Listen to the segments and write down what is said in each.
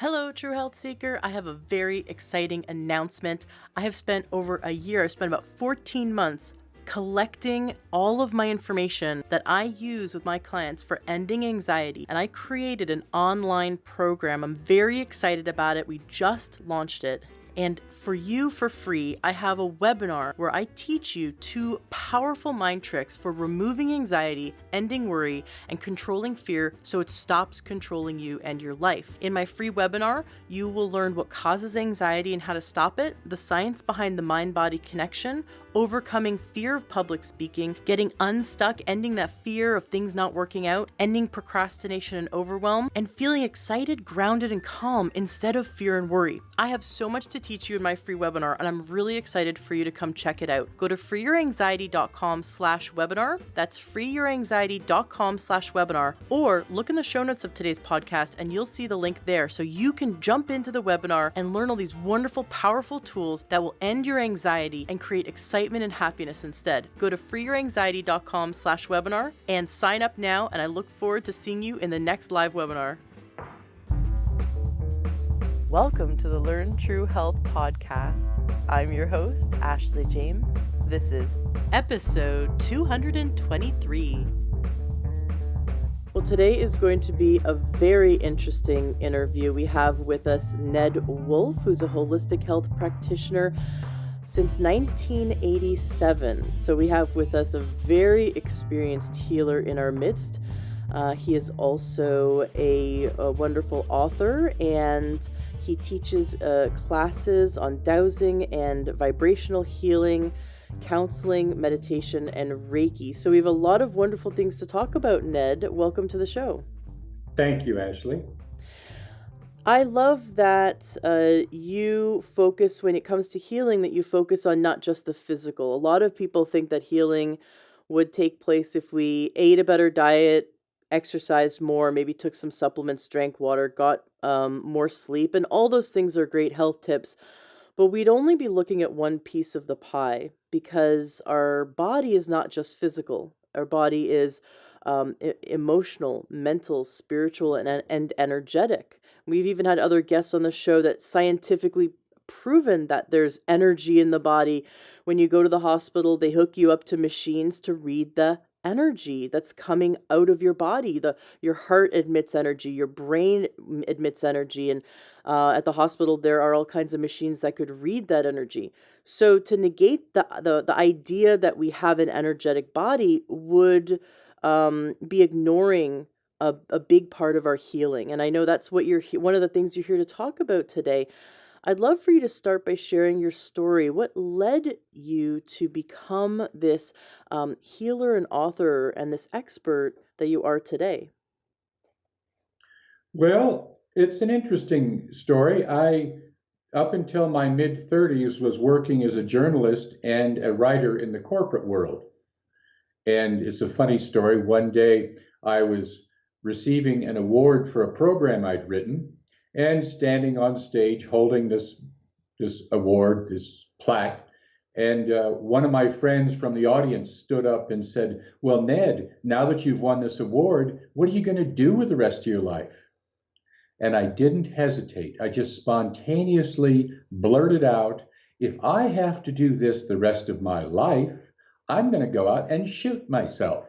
Hello, True Health Seeker. I have a very exciting announcement. I have spent over a year, I've spent about 14 months collecting all of my information that I use with my clients for ending anxiety, and I created an online program. I'm very excited about it. We just launched it. And for you, for free, I have a webinar where I teach you 2 powerful mind tricks for removing anxiety, ending worry, and controlling fear so it stops controlling you and your life. In my free webinar, you will learn what causes anxiety and how to stop it, the science behind the mind-body connection, overcoming fear of public speaking, getting unstuck, ending that fear of things not working out, ending procrastination and overwhelm, and feeling excited, grounded, and calm instead of fear and worry. I have so much to teach you in my free webinar, and I'm really excited for you to come check it out. Go to freeyouranxiety.com/webinar. That's freeyouranxiety.com/webinar, or look in the show notes of today's podcast and you'll see the link there so you can jump into the webinar and learn all these wonderful, powerful tools that will end your anxiety and create excitement and happiness instead. Go to freeyouranxiety.com/webinar and sign up now, and I look forward to seeing you in the next live webinar. Welcome to the Learn True Health podcast. I'm your host, Ashley James. This is episode 223. Well, today is going to be a very interesting interview. We have with us Ned Wolf, who's a holistic health practitioner since 1987. So we have with us a very experienced healer in our midst. He is also a wonderful author, and he teaches classes on dowsing and vibrational healing, counseling, meditation, and Reiki. So we have a lot of wonderful things to talk about, Ned. Welcome to the show. Thank you, Ashley. I love that you focus, when it comes to healing, that you focus on not just the physical. A lot of people think that healing would take place if we ate a better diet, exercised more, maybe took some supplements, drank water, got more sleep, and all those things are great health tips. But we'd only be looking at one piece of the pie, because our body is not just physical. Our body is emotional, mental, spiritual, and energetic. We've even had other guests on the show that scientifically proven that there's energy in the body. When you go to the hospital, they hook you up to machines to read the energy that's coming out of your body. Your heart emits energy, your brain emits energy, and at the hospital there are all kinds of machines that could read that energy. So to negate the idea that we have an energetic body would be ignoring a big part of our healing. And I know that's what one of the things you're here to talk about today. I'd love for you to start by sharing your story. What led you to become this healer and author and this expert that you are today? Well, it's an interesting story. Up until my mid-30s, was working as a journalist and a writer in the corporate world. And it's a funny story. One day I was receiving an award for a program I'd written, and standing on stage holding this award, this plaque. And one of my friends from the audience stood up and said, "Well, Ned, now that you've won this award, what are you going to do with the rest of your life?" And I didn't hesitate. I just spontaneously blurted out, "If I have to do this the rest of my life, I'm going to go out and shoot myself."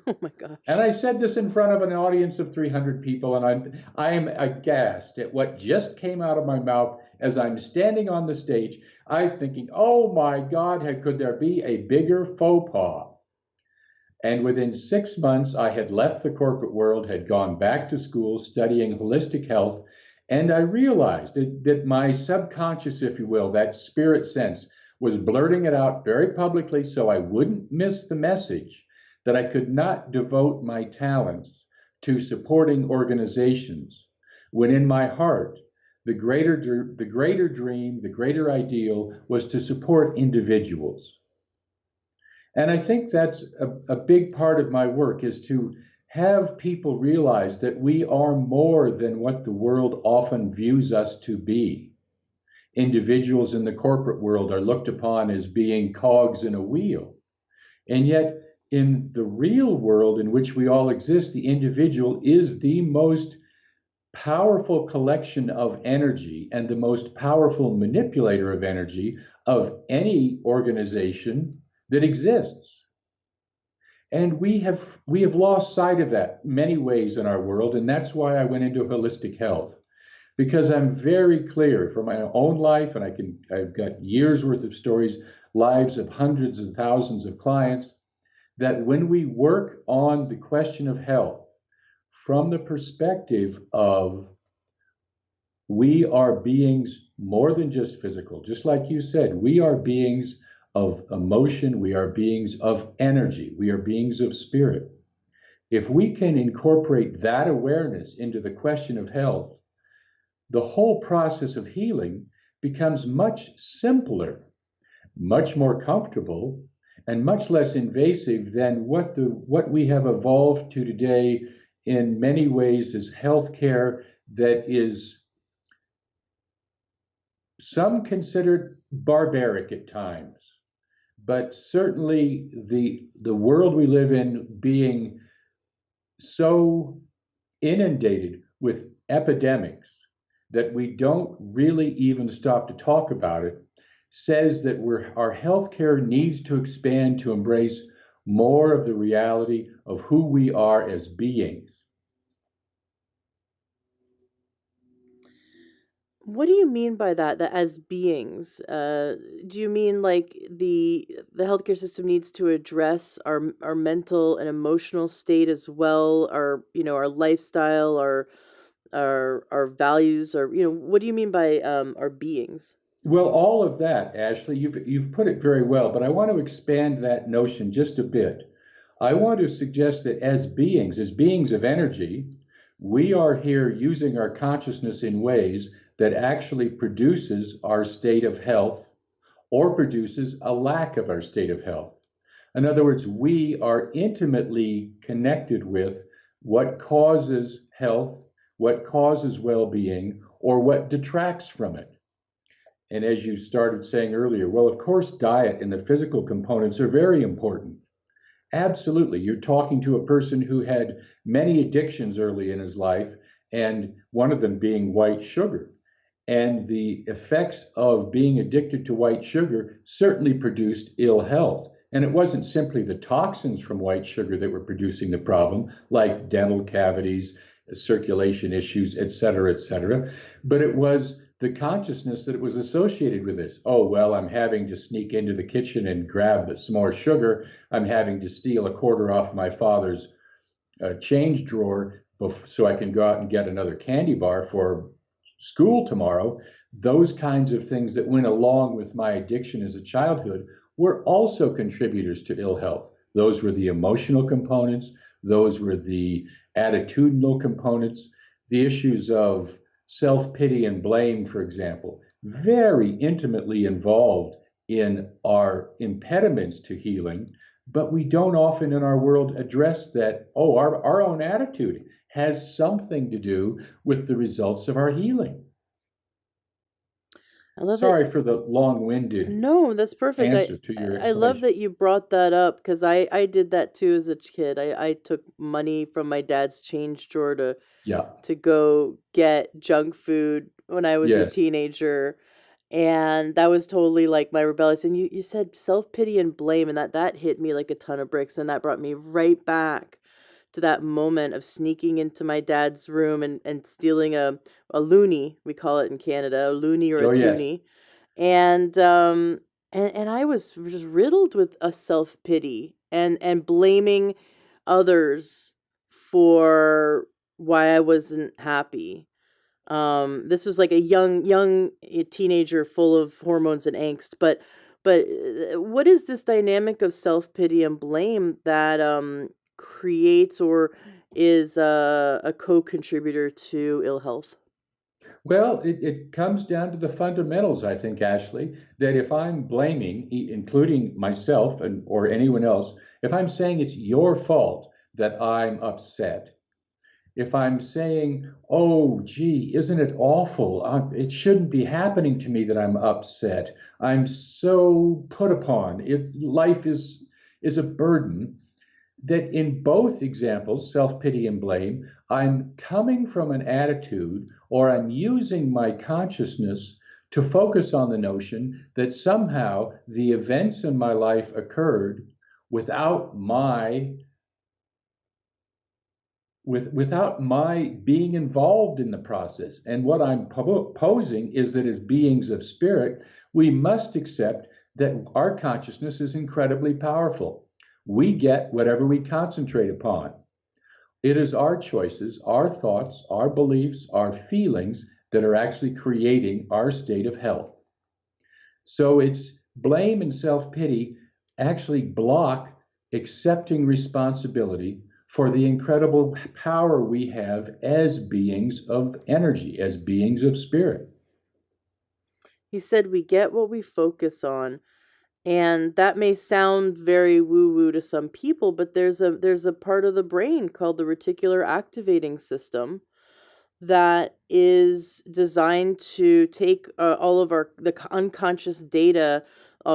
Oh my gosh. And I said this in front of an audience of 300 people, and I'm aghast at what just came out of my mouth as I'm standing on the stage. I'm thinking, oh my God, could there be a bigger faux pas? And within 6 months, I had left the corporate world, had gone back to school studying holistic health, and I realized that my subconscious, if you will, that spirit sense, was blurting it out very publicly so I wouldn't miss the message that I could not devote my talents to supporting organizations, when in my heart, the greater dream, the greater ideal was to support individuals. And I think that's a big part of my work, is to have people realize that we are more than what the world often views us to be. Individuals in the corporate world are looked upon as being cogs in a wheel. And yet, in the real world in which we all exist, the individual is the most powerful collection of energy and the most powerful manipulator of energy of any organization that exists. And we have lost sight of that many ways in our world, and that's why I went into holistic health, because I'm very clear from my own life, and I've got years worth of stories, lives of hundreds and thousands of clients, that when we work on the question of health from the perspective of we are beings more than just physical, just like you said, we are beings of emotion, we are beings of energy, we are beings of spirit. If we can incorporate that awareness into the question of health, the whole process of healing becomes much simpler, much more comfortable, and much less invasive than what we have evolved to today in many ways is healthcare that is some considered barbaric at times, but certainly the world we live in being so inundated with epidemics that we don't really even stop to talk about it says that our healthcare needs to expand to embrace more of the reality of who we are as beings. What do you mean by that? That as beings, do you mean like the healthcare system needs to address our mental and emotional state as well, our our lifestyle, our values, or what do you mean by our beings? Well, all of that, Ashley, you've put it very well, but I want to expand that notion just a bit. I want to suggest that as beings of energy, we are here using our consciousness in ways that actually produces our state of health or produces a lack of our state of health. In other words, we are intimately connected with what causes health, what causes well-being, or what detracts from it. And as you started saying earlier, well, of course, diet and the physical components are very important. Absolutely. You're talking to a person who had many addictions early in his life, and one of them being white sugar. And the effects of being addicted to white sugar certainly produced ill health. And it wasn't simply the toxins from white sugar that were producing the problem, like dental cavities, circulation issues, et cetera, but it was the consciousness that it was associated with this. Oh, well, I'm having to sneak into the kitchen and grab some more sugar. I'm having to steal a quarter off my father's change drawer so I can go out and get another candy bar for school tomorrow. Those kinds of things that went along with my addiction as a childhood were also contributors to ill health. Those were the emotional components, those were the attitudinal components, the issues of self pity and blame, for example, very intimately involved in our impediments to healing. But we don't often in our world address that, oh, our own attitude has something to do with the results of our healing. I love that. Sorry for the long winded No, that's perfect. I answer to your I love explanation. that you brought that up because I did that too as a kid. I took money from my dad's change drawer Yeah, to go get junk food when I was a yes. teenager. And that was totally like my rebellious. And you said self-pity and blame, and that hit me like a ton of bricks. And that brought me right back to that moment of sneaking into my dad's room and stealing a loonie, we call it in Canada, a loonie or a Oh, yes. toonie. And and I was just riddled with a self-pity and blaming others for why I wasn't happy. This was like a young teenager full of hormones and angst, but what is this dynamic of self-pity and blame that creates or is a co-contributor to ill health? Well, it comes down to the fundamentals, I think, Ashley, that if I'm blaming, including myself and or anyone else, if I'm saying it's your fault that I'm upset, if I'm saying, oh, gee, isn't it awful? It shouldn't be happening to me that I'm upset. I'm so put upon. Life is a burden. that in both examples, self-pity and blame, I'm coming from an attitude or I'm using my consciousness to focus on the notion that somehow the events in my life occurred without my without my being involved in the process. And what I'm posing is that as beings of spirit, we must accept that our consciousness is incredibly powerful. We get whatever we concentrate upon. It is our choices, our thoughts, our beliefs, our feelings that are actually creating our state of health. So it's blame and self pity actually block accepting responsibility for the incredible power we have as beings of energy, as beings of spirit. He said we get what we focus on. And that may sound very woo-woo to some people, but there's a part of the brain called the reticular activating system that is designed to take all of the unconscious data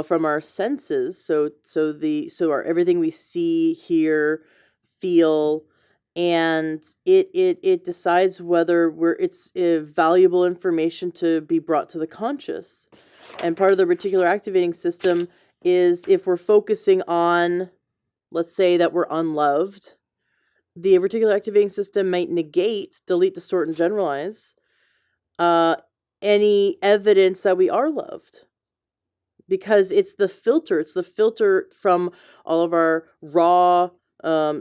from our senses. So our everything we see, hear, feel, and it decides whether it's valuable information to be brought to the conscious. And part of the reticular activating system is if we're focusing on, let's say that we're unloved, the reticular activating system might negate, delete, distort, and generalize uh, any evidence that we are loved, because it's the filter from all of our raw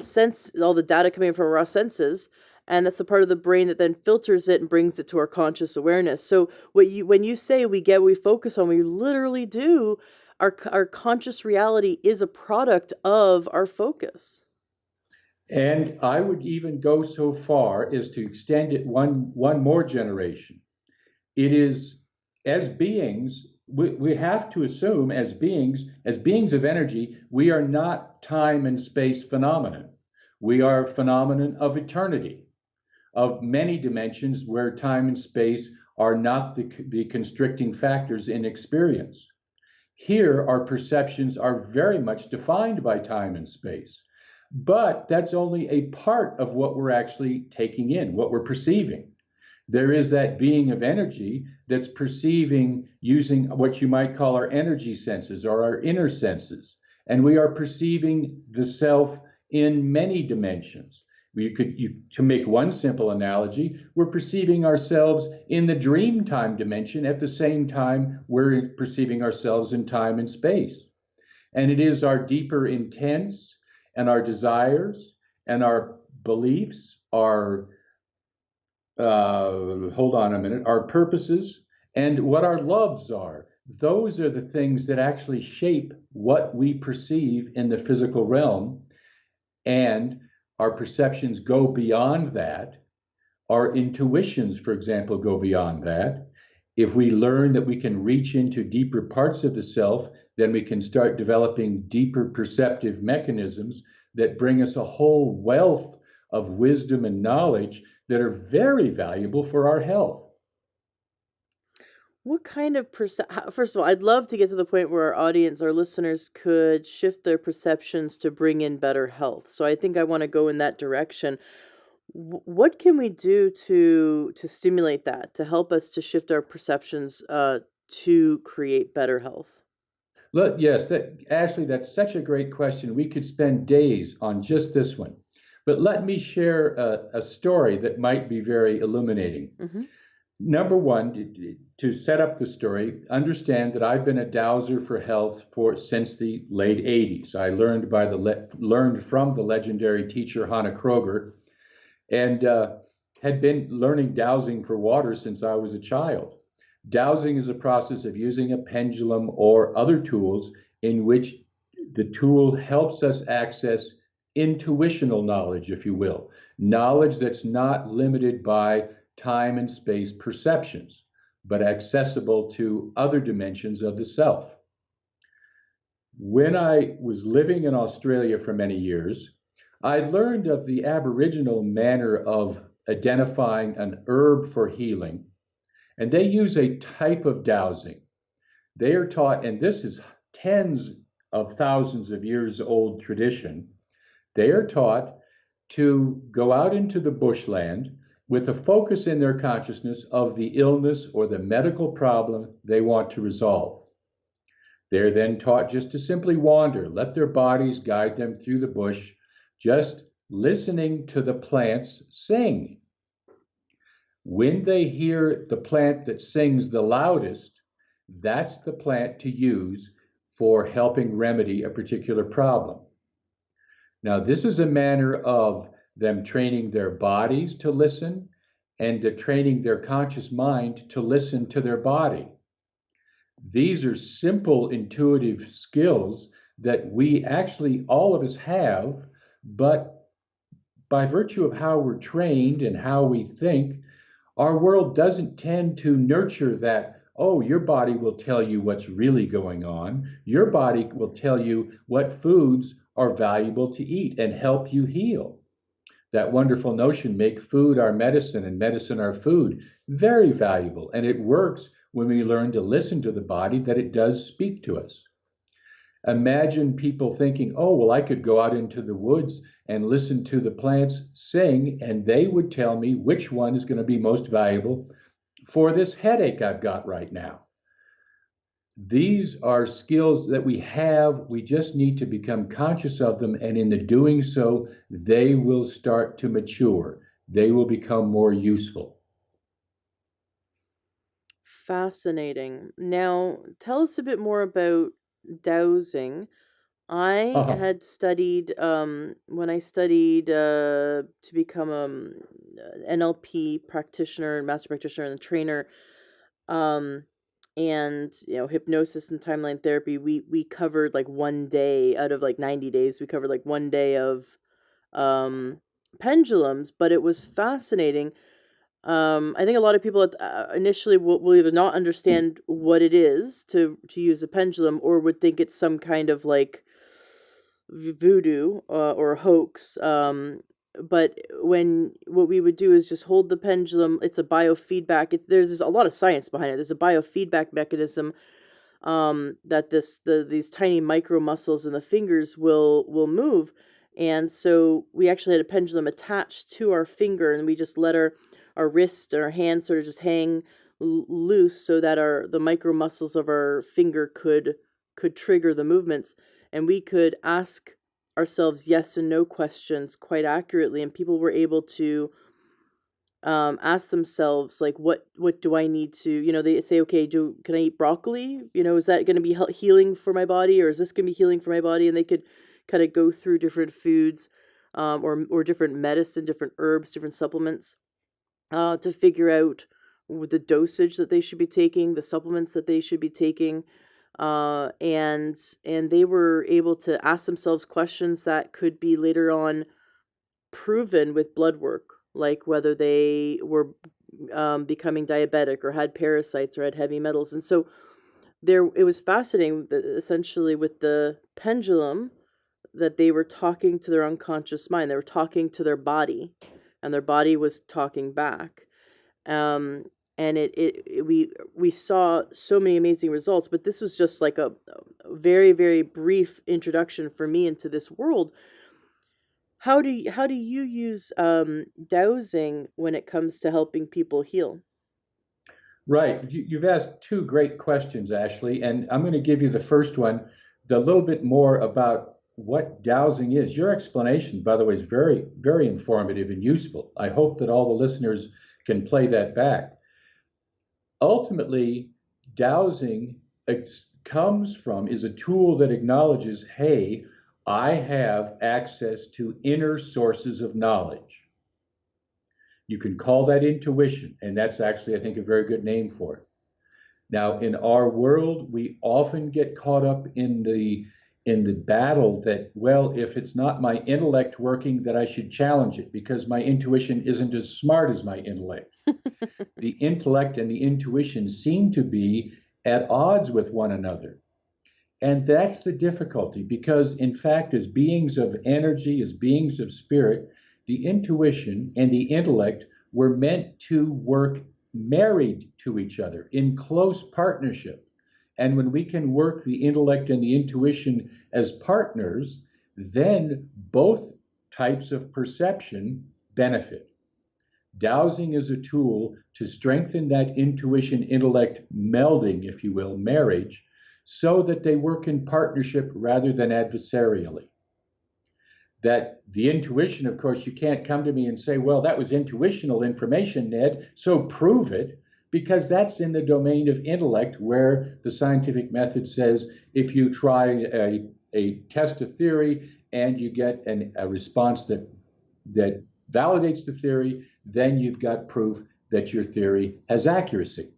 sense, all the data coming from our raw senses, and that's the part of the brain that then filters it and brings it to our conscious awareness. So when you say we get what we focus on, we literally do. Our conscious reality is a product of our focus. And I would even go so far as to extend it one more generation. It is as beings, we have to assume as beings of energy, we are not time and space phenomenon. We are a phenomenon of eternity, of many dimensions where time and space are not the constricting factors in experience. Here, our perceptions are very much defined by time and space. But that's only a part of what we're actually taking in, what we're perceiving. There is that being of energy that's perceiving using what you might call our energy senses or our inner senses. And we are perceiving the self in many dimensions. To make one simple analogy, we're perceiving ourselves in the dream time dimension at the same time we're perceiving ourselves in time and space. And it is our deeper intents and our desires and our beliefs, our hold on a minute, our purposes and what our loves are. Those are the things that actually shape what we perceive in the physical realm. And our perceptions go beyond that. Our intuitions, for example, go beyond that. If we learn that we can reach into deeper parts of the self, then we can start developing deeper perceptive mechanisms that bring us a whole wealth of wisdom and knowledge that are very valuable for our health. What kind of first of all, I'd love to get to the point where our audience, our listeners could shift their perceptions to bring in better health. So I think I want to go in that direction. What can we do to stimulate that, to help us to shift our perceptions to create better health? Yes, Ashley, that's such a great question. We could spend days on just this one. But let me share a story that might be very illuminating. Mm-hmm. Number one, to set up the story, understand that I've been a dowser for health since the late 80s. I learned from the legendary teacher Hannah Kroger, and had been learning dowsing for water since I was a child. Dowsing is a process of using a pendulum or other tools in which the tool helps us access intuitional knowledge, if you will, knowledge that's not limited by time and space perceptions, but accessible to other dimensions of the self. When I was living in Australia for many years, I learned of the Aboriginal manner of identifying an herb for healing, and they use a type of dowsing. They are taught, and this is tens of thousands of years old tradition, They are taught to go out into the bushland with a focus in their consciousness of the illness or the medical problem they want to resolve. They're then taught just to simply wander, let their bodies guide them through the bush, just listening to the plants sing. When they hear the plant that sings the loudest, that's the plant to use for helping remedy a particular problem. Now, this is a manner of them training their bodies to listen and to training their conscious mind to listen to their body. These are simple, intuitive skills that we actually, all of us have, but by virtue of how we're trained and how we think, our world doesn't tend to nurture that. Oh, your body will tell you what's really going on. Your body will tell you what foods are valuable to eat and help you heal. That wonderful notion, make food our medicine and medicine our food, very valuable. And it works when we learn to listen to the body, that it does speak to us. Imagine people thinking, oh, well, I could go out into the woods and listen to the plants sing, and they would tell me which one is going to be most valuable for this headache I've got right now. These are skills that we have. We just need to become conscious of them. And in the doing so, they will start to mature. They will become more useful. Fascinating. Now, tell us a bit more about dowsing. I Uh-huh. had studied when I studied to become NLP practitioner and master practitioner and trainer, um, and hypnosis and timeline therapy. We covered like one day out of like 90 days. We covered like one day of um, pendulums, but it was fascinating. I think a lot of people initially will either not understand what it is to use a pendulum, or would think it's some kind of like voodoo or hoax. But what we would do is just hold the pendulum. It's a biofeedback. There's a lot of science behind it. There's a biofeedback mechanism that these tiny micro muscles in the fingers will move. And so we actually had a pendulum attached to our finger, and we just let our wrist and our hand sort of just hang loose, so that the micro muscles of our finger could trigger the movements, and we could ask ourselves yes and no questions quite accurately, and people were able to ask themselves, like, what do I need to, they say, okay, can I eat broccoli, is that going to be healing for my body, or is this going to be healing for my body? And they could kind of go through different foods, or different medicine, different herbs, different supplements, to figure out the dosage that they should be taking, the supplements that they should be taking, and they were able to ask themselves questions that could be later on proven with blood work, like whether they were becoming diabetic or had parasites or had heavy metals. And so it was fascinating that essentially with the pendulum, that they were talking to their unconscious mind. They were talking to their body, and their body was talking back. Um, and we saw so many amazing results, but this was just like a very, very brief introduction for me into this world. How do you use dowsing when it comes to helping people heal? Right. You've asked two great questions, Ashley, and I'm going to give you the first one, the little bit more about what dowsing is. Your explanation, by the way, is very, very informative and useful. I hope that all the listeners can play that back. Ultimately, dowsing is a tool that acknowledges, hey, I have access to inner sources of knowledge. You can call that intuition, and that's actually, I think, a very good name for it. Now, in our world, we often get caught up in the battle that, well, if it's not my intellect working, that I should challenge it because my intuition isn't as smart as my intellect. The intellect and the intuition seem to be at odds with one another. And that's the difficulty because, in fact, as beings of energy, as beings of spirit, the intuition and the intellect were meant to work married to each other in close partnership. And when we can work the intellect and the intuition as partners, then both types of perception benefit. Dowsing is a tool to strengthen that intuition intellect melding, if you will, marriage, so that they work in partnership rather than adversarially. That the intuition, of course, you can't come to me and say, well, that was intuitional information, Ned, so prove it, because that's in the domain of intellect, where the scientific method says if you try a test of theory and you get a response that validates the theory, then you've got proof that your theory has accuracy.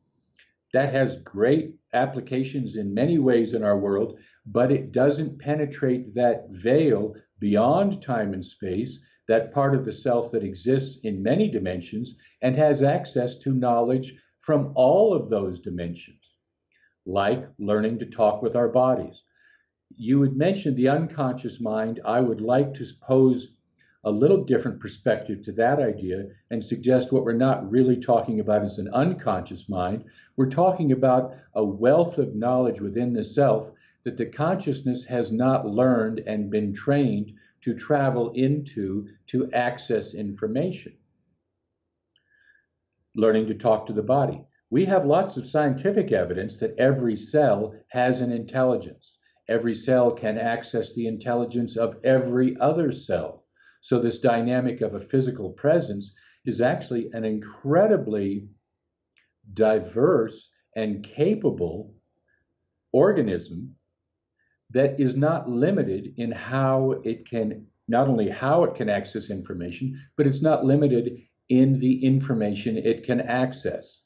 That has great applications in many ways in our world, but it doesn't penetrate that veil beyond time and space, that part of the self that exists in many dimensions and has access to knowledge from all of those dimensions, like learning to talk with our bodies. You had mentioned the unconscious mind. I would like to pose a little different perspective to that idea and suggest what we're not really talking about is an unconscious mind. We're talking about a wealth of knowledge within the self that the consciousness has not learned and been trained to travel into to access information. Learning to talk to the body. We have lots of scientific evidence that every cell has an intelligence. Every cell can access the intelligence of every other cell. So this dynamic of a physical presence is actually an incredibly diverse and capable organism that is not limited in how it can, not only how it can access information, but it's not limited in the information it can access.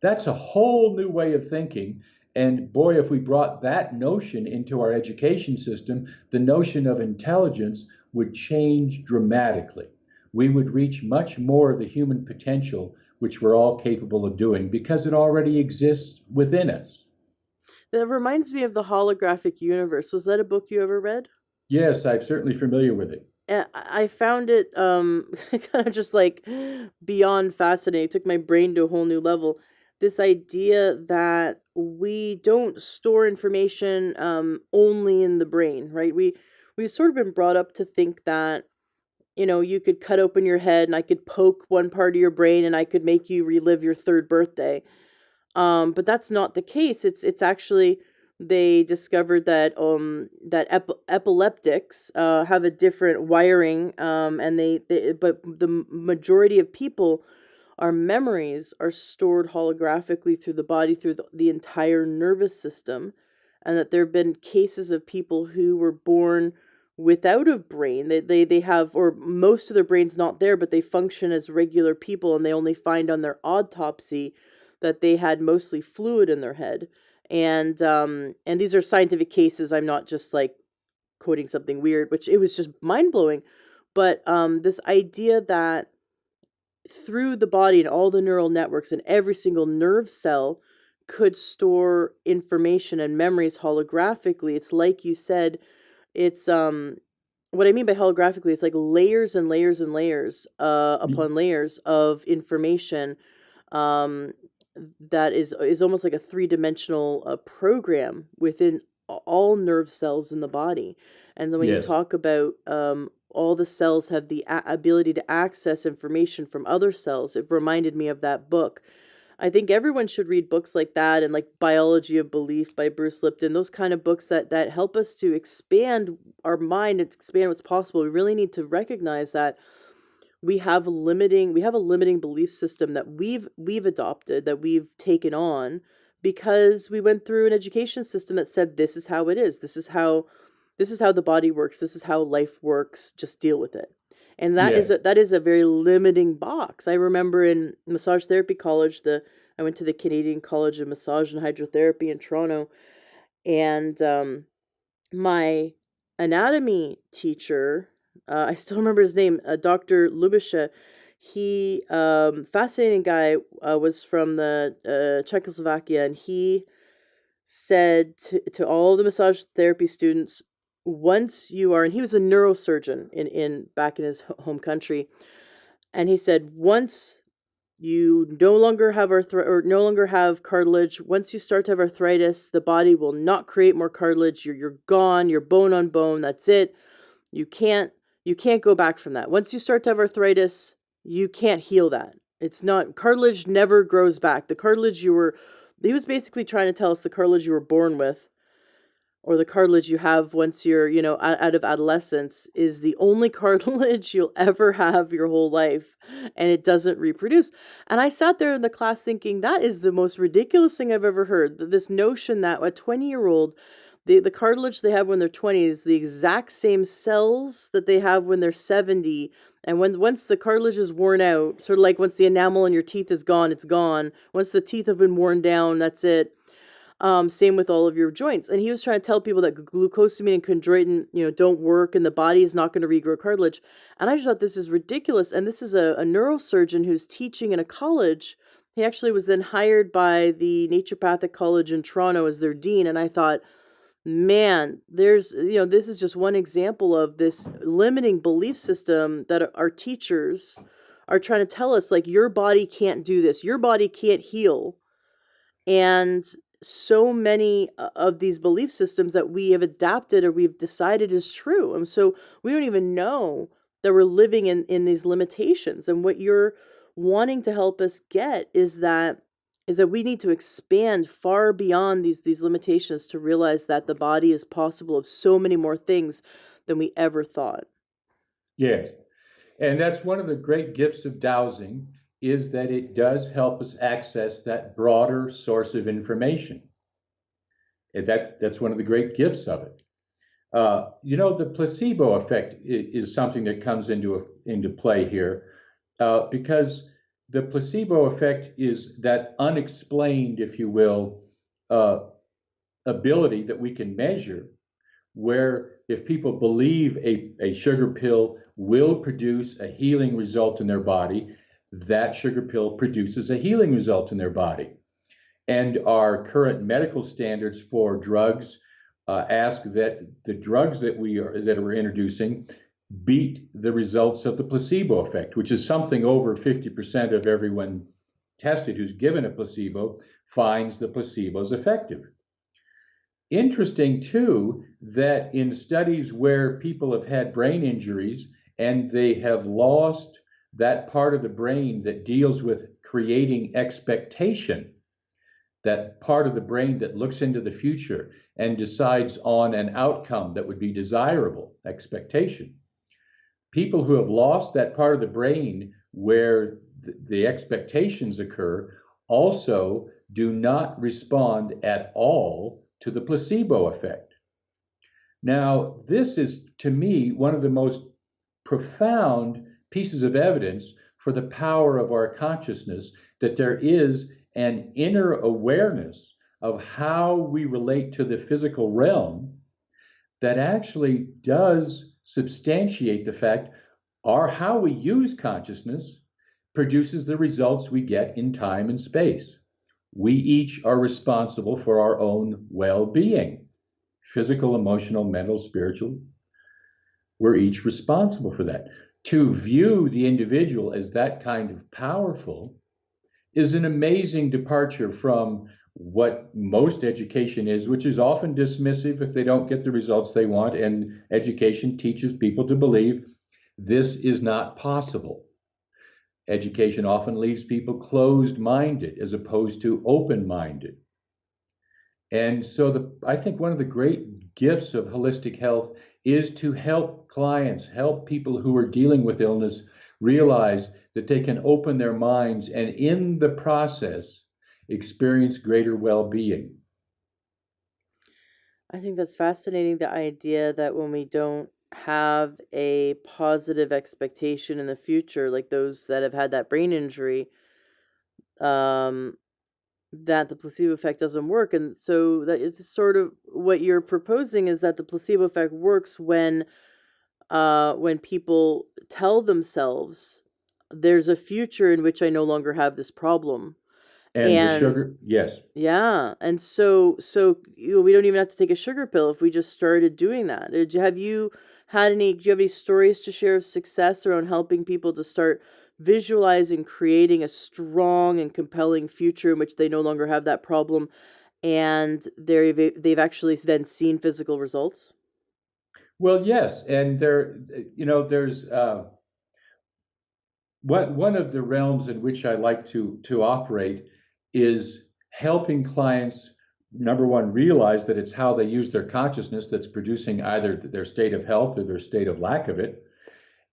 That's a whole new way of thinking. And boy, if we brought that notion into our education system, the notion of intelligence would change dramatically. We would reach much more of the human potential, which we're all capable of doing because it already exists within us. That reminds me of the holographic universe. Was that a book you ever read? Yes, I'm certainly familiar with it. I found it kind of just like beyond fascinating. It took my brain to a whole new level. This idea that we don't store information only in the brain, right? We've sort of been brought up to think that, you know, you could cut open your head and I could poke one part of your brain and I could make you relive your third birthday. But that's not the case. It's actually, they discovered that epileptics have a different wiring, and they but the majority of people, our memories are stored holographically through the body, through the entire nervous system, and that there have been cases of people who were born without a brain. They have, or most of their brain's not there, but they function as regular people, and they only find on their autopsy that they had mostly fluid in their head. And these are scientific cases. I'm not just like quoting something weird, which it was just mind blowing. But this idea that through the body and all the neural networks and every single nerve cell could store information and memories holographically. It's like you said, it's what I mean by holographically, it's like layers and layers and layers upon layers of information, um, that is almost like a three-dimensional program within all nerve cells in the body. And then when you Yes. talk about all the cells have the ability to access information from other cells, it reminded me of that book. I think everyone should read books like that, and like Biology of Belief by Bruce Lipton, those kind of books that help us to expand our mind and expand what's possible. We really need to recognize that we have a limiting belief system that we've adopted, that we've taken on, because we went through an education system that said this is how it is, this is how the body works, this is how life works, just deal with it. And Yes. that is a very limiting box. I remember in massage therapy college, the I went to the Canadian College of Massage and Hydrotherapy in Toronto, and my anatomy teacher, I still remember his name, Dr. Lubisha. He, fascinating guy, was from the Czechoslovakia, and he said to all the massage therapy students, once you are, and he was a neurosurgeon in back in his home country, and he said, once you no longer have or no longer have cartilage, once you start to have arthritis, the body will not create more cartilage. You're gone. You're bone on bone. That's it. You can't You can't go back from that. Once you start to have arthritis, you can't heal that. It's not, cartilage never grows back. The cartilage you were, he was basically trying to tell us the cartilage you were born with, or the cartilage you have once you're, out of adolescence, is the only cartilage you'll ever have your whole life, and it doesn't reproduce. And I sat there in the class thinking, that is the most ridiculous thing I've ever heard. This notion that a 20-year-old, the cartilage they have when they're 20 is the exact same cells that they have when they're 70. And once the cartilage is worn out, sort of like once the enamel in your teeth is gone, it's gone. Once the teeth have been worn down, that's it. Same with all of your joints. And he was trying to tell people that glucosamine and chondroitin, don't work, and the body is not going to regrow cartilage. And I just thought, this is ridiculous. And this is a neurosurgeon who's teaching in a college. He actually was then hired by the Naturopathic College in Toronto as their dean. And I thought, man, this is just one example of this limiting belief system that our teachers are trying to tell us, like, your body can't do this, your body can't heal. And so many of these belief systems that we have adapted or we've decided is true. And so we don't even know that we're living in these limitations. And what you're wanting to help us get is that we need to expand far beyond these limitations to realize that the body is possible of so many more things than we ever thought. Yes. And that's one of the great gifts of dowsing, is that it does help us access that broader source of information. And that's one of the great gifts of it. The placebo effect is something that comes into play here, because the placebo effect is that unexplained, if you will, ability that we can measure, where if people believe a sugar pill will produce a healing result in their body, that sugar pill produces a healing result in their body. And our current medical standards for drugs ask that the drugs that we're introducing beat the results of the placebo effect, which is something over 50% of everyone tested who's given a placebo finds the placebos effective. Interesting, too, that in studies where people have had brain injuries and they have lost that part of the brain that deals with creating expectation, that part of the brain that looks into the future and decides on an outcome that would be desirable, expectation. People who have lost that part of the brain where the expectations occur also do not respond at all to the placebo effect. Now, this is, to me, one of the most profound pieces of evidence for the power of our consciousness, that there is an inner awareness of how we relate to the physical realm that actually does substantiate the fact how we use consciousness produces the results we get in time and space. We each are responsible for our own well-being, physical, emotional, mental, spiritual. We're each responsible for that. To view the individual as that kind of powerful is an amazing departure from what most education is, which is often dismissive if they don't get the results they want. And education teaches people to believe this is not possible. Education often leaves people closed-minded as opposed to open-minded. And so I think one of the great gifts of holistic health is to help clients, help people who are dealing with illness realize that they can open their minds and in the process experience greater well-being. I think that's fascinating, the idea that when we don't have a positive expectation in the future, like those that have had that brain injury, um, that the placebo effect doesn't work. And so that it's sort of what you're proposing, is that the placebo effect works when people tell themselves there's a future in which I no longer have this problem. And the And sugar, yes. yeah, and so we don't even have to take a sugar pill if we just started doing that. Have you do you have any stories to share of success around helping people to start visualizing creating a strong and compelling future in which they no longer have that problem, and they've actually then seen physical results? Well, yes, and there's one of the realms in which I like to operate is helping clients, number one, realize that it's how they use their consciousness that's producing either their state of health or their state of lack of it.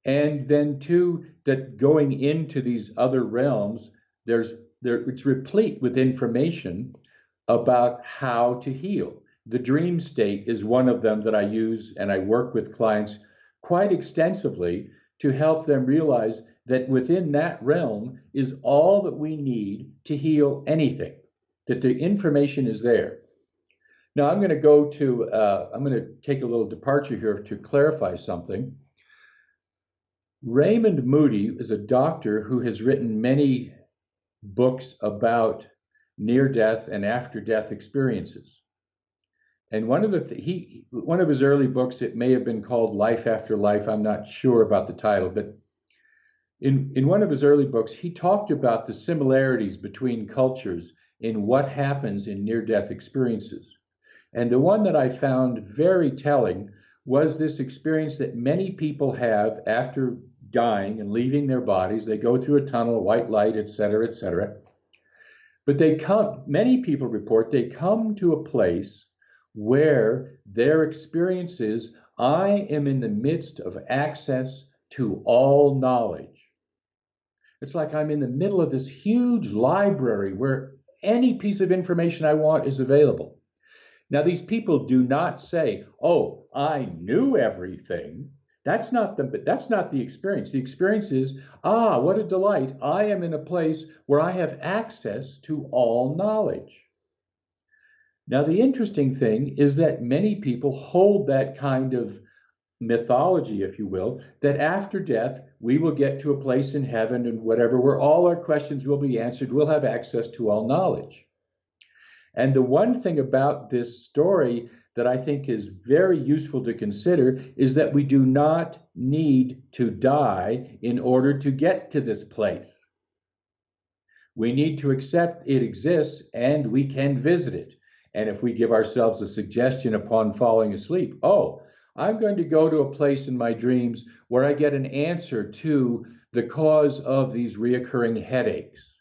And then two, that going into these other realms, it's replete with information about how to heal. The dream state is one of them that I use, and I work with clients quite extensively to help them realize that within that realm is all that we need to heal anything, that the information is there. Now I'm going to take a little departure here to clarify something. Raymond Moody is a doctor who has written many books about near death and after death experiences. And one of his early books, it may have been called Life After Life. I'm not sure about the title, but in one of his early books, he talked about the similarities between cultures in what happens in near death experiences. And the one that I found very telling was this experience that many people have after dying and leaving their bodies. They go through a tunnel, white light, et cetera, et cetera. But many people report they come to a place where their experience is, I am in the midst of access to all knowledge. It's like I'm in the middle of this huge library where any piece of information I want is available. Now, these people do not say, "Oh, I knew everything." That's not the experience. The experience is, "Ah, what a delight. I am in a place where I have access to all knowledge." Now, the interesting thing is that many people hold that kind of mythology, if you will, that after death, we will get to a place in heaven and whatever, where all our questions will be answered. We'll have access to all knowledge. And the one thing about this story that I think is very useful to consider is that we do not need to die in order to get to this place. We need to accept it exists and we can visit it. And if we give ourselves a suggestion upon falling asleep, oh, I'm going to go to a place in my dreams where I get an answer to the cause of these reoccurring headaches.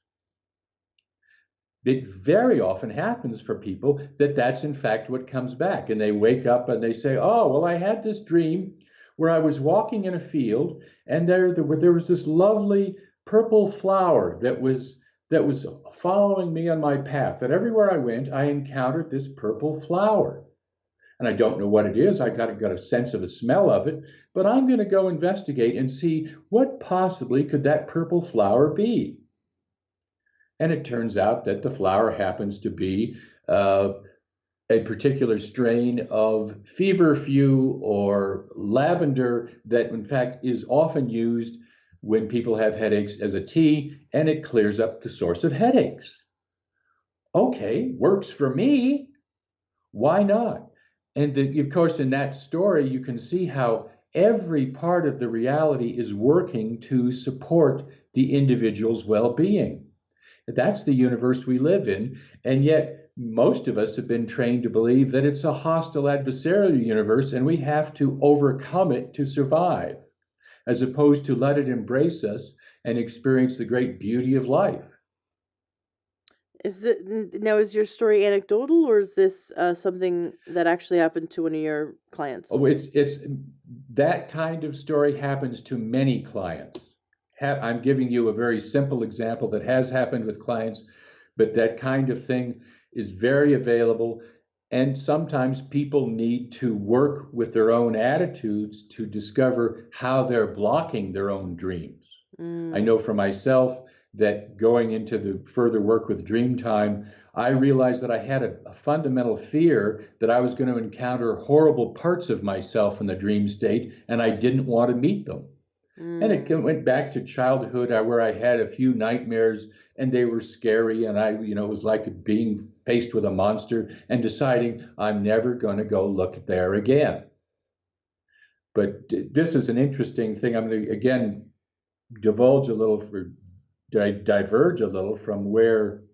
It very often happens for people that that's in fact what comes back. And they wake up and they say, oh, well, I had this dream where I was walking in a field and there was this lovely purple flower that was following me on my path. That everywhere I went, I encountered this purple flower. And I don't know what it is. I got a sense of the smell of it, but I'm going to go investigate and see what possibly could that purple flower be. And it turns out that the flower happens to be a particular strain of feverfew or lavender that, in fact, is often used when people have headaches as a tea, and it clears up the source of headaches. Okay, works for me. Why not? And of course, in that story, you can see how every part of the reality is working to support the individual's well-being. That's the universe we live in, and yet most of us have been trained to believe that it's a hostile adversarial universe and we have to overcome it to survive, as opposed to let it embrace us and experience the great beauty of life. Is your story anecdotal, or is this something that actually happened to one of your clients? Oh, it's that kind of story happens to many clients. I'm giving you a very simple example that has happened with clients, but that kind of thing is very available. And sometimes people need to work with their own attitudes to discover how they're blocking their own dreams. I know for myself that going into the further work with Dreamtime, I realized that I had a fundamental fear that I was going to encounter horrible parts of myself in the dream state, and I didn't want to meet them. And it went back to childhood where I had a few nightmares and they were scary. And it was like being faced with a monster and deciding I'm never going to go look there again. But this is an interesting thing. I'm going to, again, diverge a little from where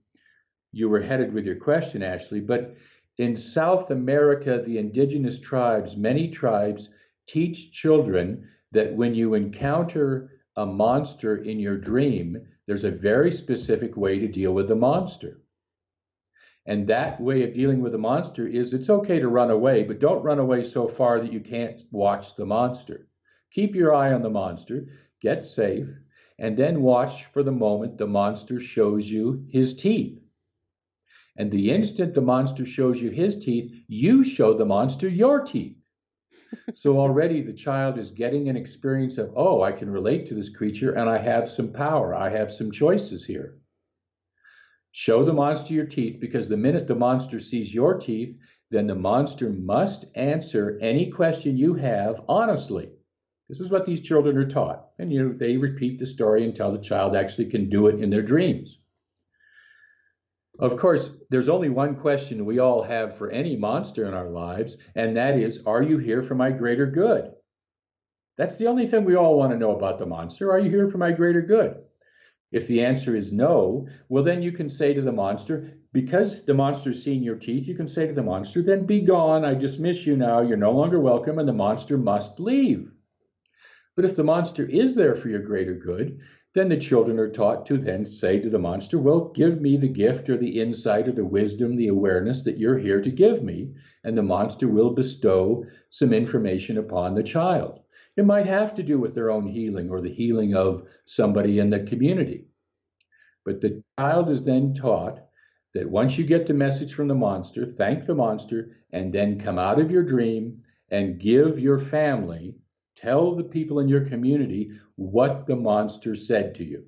you were headed with your question, Ashley. But in South America, the indigenous tribes, many tribes, teach children that when you encounter a monster in your dream, there's a very specific way to deal with the monster. And that way of dealing with the monster is it's okay to run away, but don't run away so far that you can't watch the monster. Keep your eye on the monster, get safe, and then watch for the moment the monster shows you his teeth. And the instant the monster shows you his teeth, you show the monster your teeth. So already the child is getting an experience of, oh, I can relate to this creature and I have some power. I have some choices here. Show the monster your teeth, because the minute the monster sees your teeth, then the monster must answer any question you have honestly. This is what these children are taught. And they repeat the story until the child actually can do it in their dreams. Of course, there's only one question we all have for any monster in our lives, and that is, are you here for my greater good? That's the only thing we all want to know about the monster. Are you here for my greater good? If the answer is no, well, then you can say to the monster, because the monster's seen your teeth, you can say to the monster, then be gone. I dismiss you now. You're no longer welcome, and the monster must leave. But if the monster is there for your greater good, then the children are taught to then say to the monster, well, give me the gift or the insight or the wisdom, the awareness that you're here to give me, and the monster will bestow some information upon the child. It might have to do with their own healing or the healing of somebody in the community. But the child is then taught that once you get the message from the monster, thank the monster, and then come out of your dream and give your family, tell the people in your community what the monster said to you,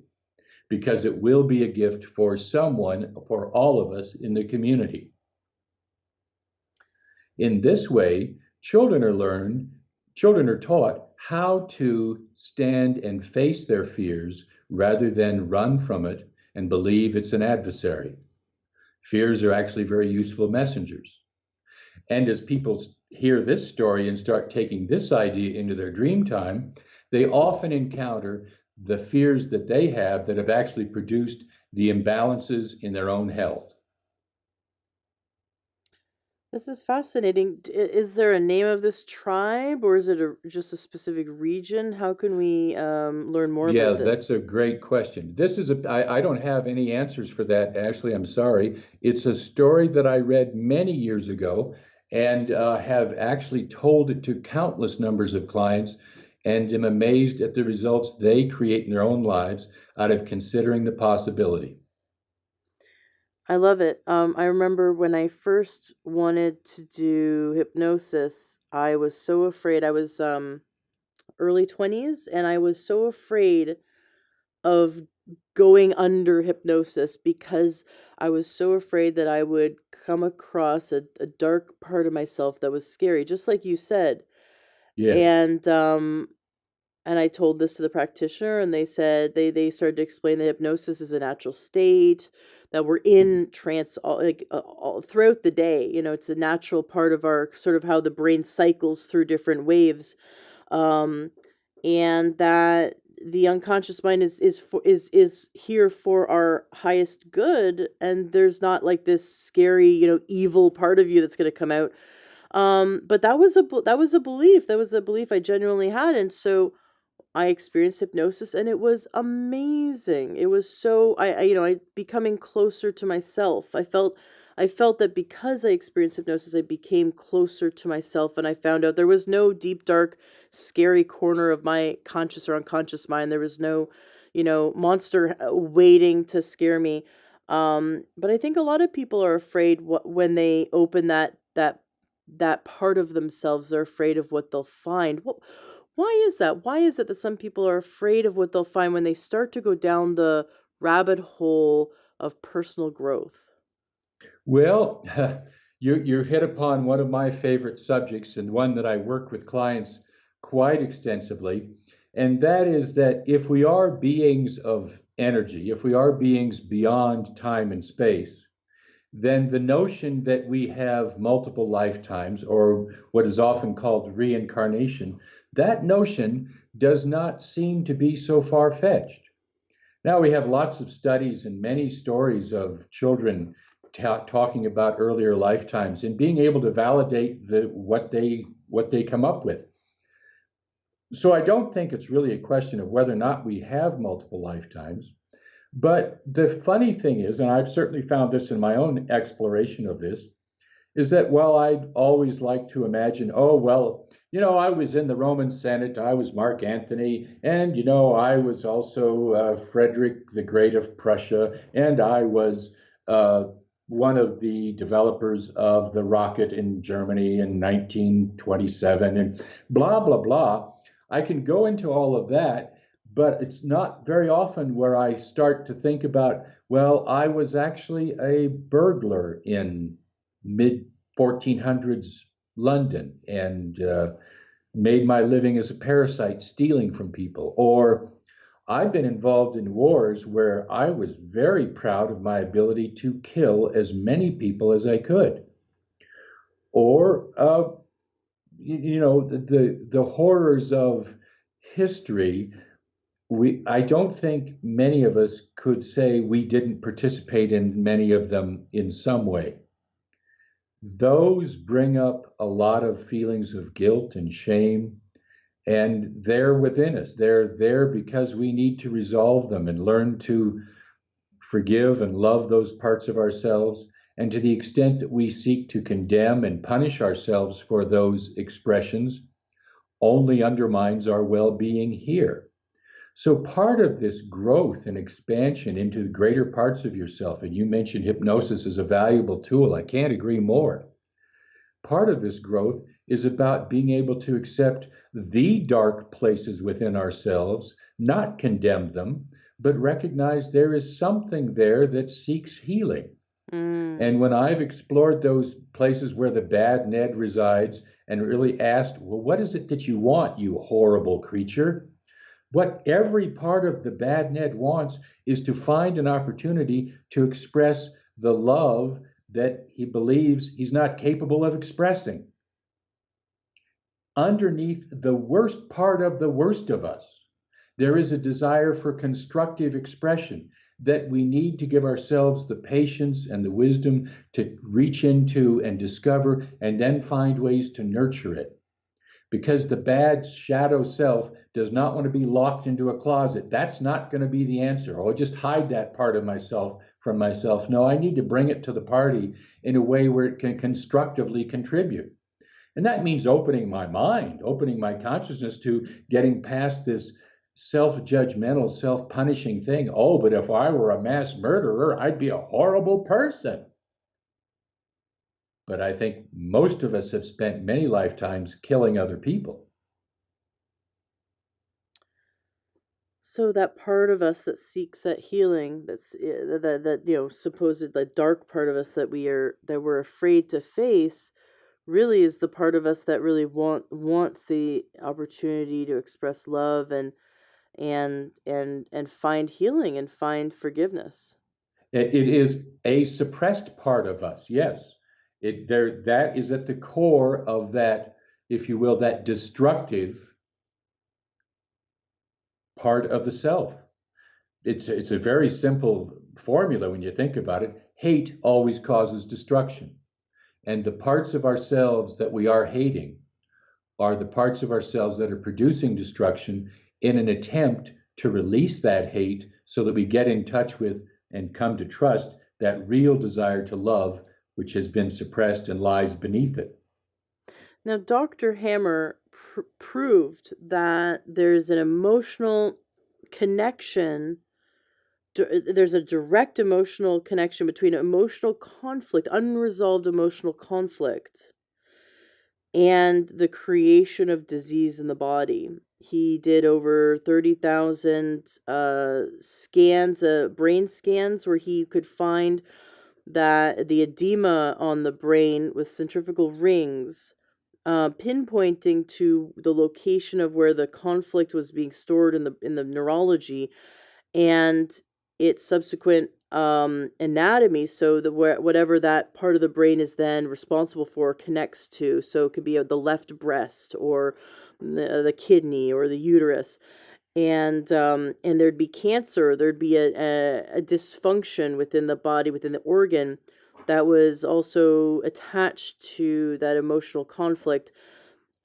because it will be a gift for someone, for all of us in the community. In this way, children are taught how to stand and face their fears rather than run from it and believe it's an adversary. Fears are actually very useful messengers. And as people hear this story and start taking this idea into their dream time, they often encounter the fears that they have that have actually produced the imbalances in their own health. This is fascinating. Is there a name of this tribe, or is it just a specific region? How can we learn more Yeah, about that's a this? great question. I don't have any answers for that, Ashley. I'm sorry. It's a story that I read many years ago and have actually told it to countless numbers of clients, and am amazed at the results they create in their own lives out of considering the possibility. I love it. I remember when I first wanted to do hypnosis, I was so afraid. I was early 20s, and I was so afraid of going under hypnosis because I was so afraid that I would come across a dark part of myself that was scary, just like you said. Yes. And and I told this to the practitioner, and they said they started to explain that hypnosis is a natural state, that we're in trance all throughout the day. You know, it's a natural part of our sort of how the brain cycles through different waves, um, and that the unconscious mind is here for our highest good, and there's not like this scary, evil part of you that's going to come out. But that was a belief. That was a belief I genuinely had, and so I experienced hypnosis, and it was amazing. It was so I becoming closer to myself. I felt that because I experienced hypnosis, I became closer to myself, and I found out there was no deep, dark, scary corner of my conscious or unconscious mind. There was no, monster waiting to scare me. But I think a lot of people are afraid when they open that part of themselves. They're afraid of what they'll find. Why is that? Why is it that some people are afraid of what they'll find when they start to go down the rabbit hole of personal growth? Well, you hit upon one of my favorite subjects and one that I work with clients quite extensively. And that is that if we are beings of energy, if we are beings beyond time and space, then the notion that we have multiple lifetimes, or what is often called reincarnation, that notion does not seem to be so far-fetched. Now we have lots of studies and many stories of children talking about earlier lifetimes and being able to validate what they come up with. So I don't think it's really a question of whether or not we have multiple lifetimes. But the funny thing is, and I've certainly found this in my own exploration of this, is that, well, I'd always like to imagine, oh, well, I was in the Roman Senate, I was Mark Antony, and, I was also Frederick the Great of Prussia, and I was uh, one of the developers of the rocket in Germany in 1927, and blah, blah, blah. I can go into all of that, but it's not very often where I start to think about, well, I was actually a burglar in mid 1400s London and made my living as a parasite stealing from people. Or I've been involved in wars where I was very proud of my ability to kill as many people as I could. Or, the horrors of history. I don't think many of us could say we didn't participate in many of them in some way. Those bring up a lot of feelings of guilt and shame, and they're within us. They're there because we need to resolve them and learn to forgive and love those parts of ourselves. And to the extent that we seek to condemn and punish ourselves for those expressions, only undermines our well being here. So, part of this growth and expansion into the greater parts of yourself, and you mentioned hypnosis as a valuable tool, I can't agree more. Part of this growth is about being able to accept the dark places within ourselves, not condemn them, but recognize there is something there that seeks healing. Mm. And when I've explored those places where the bad Ned resides and really asked, well, what is it that you want, you horrible creature? What every part of the bad Ned wants is to find an opportunity to express the love that he believes he's not capable of expressing. Underneath the worst part of the worst of us, there is a desire for constructive expression that we need to give ourselves the patience and the wisdom to reach into and discover and then find ways to nurture it. Because the bad shadow self does not want to be locked into a closet. That's not going to be the answer. Oh, just hide that part of myself from myself. No, I need to bring it to the party in a way where it can constructively contribute. And that means opening my mind, opening my consciousness to getting past this self judgmental, self punishing thing. Oh, but if I were a mass murderer, I'd be a horrible person. But I think most of us have spent many lifetimes killing other people. So that part of us that seeks that healing, that supposed the dark part of us that we're afraid to face, really is the part of us that really wants the opportunity to express love and find healing and find forgiveness. It is a suppressed part of us, yes. That is at the core of that, if you will, that destructive part of the self. It's a very simple formula when you think about it. Hate always causes destruction. And the parts of ourselves that we are hating are the parts of ourselves that are producing destruction in an attempt to release that hate so that we get in touch with and come to trust that real desire to love, which has been suppressed and lies beneath it. Now, Dr. Hammer proved that there's an emotional connection. There's a direct emotional connection between emotional conflict, unresolved emotional conflict, and the creation of disease in the body. He did over 30,000 scans, brain scans, where he could find that the edema on the brain with centrifugal rings, pinpointing to the location of where the conflict was being stored in the neurology, and its subsequent anatomy, so the whatever that part of the brain is then responsible for connects to. So it could be the left breast or the kidney or the uterus, and there'd be cancer, there'd be a dysfunction within the body, within the organ, that was also attached to that emotional conflict.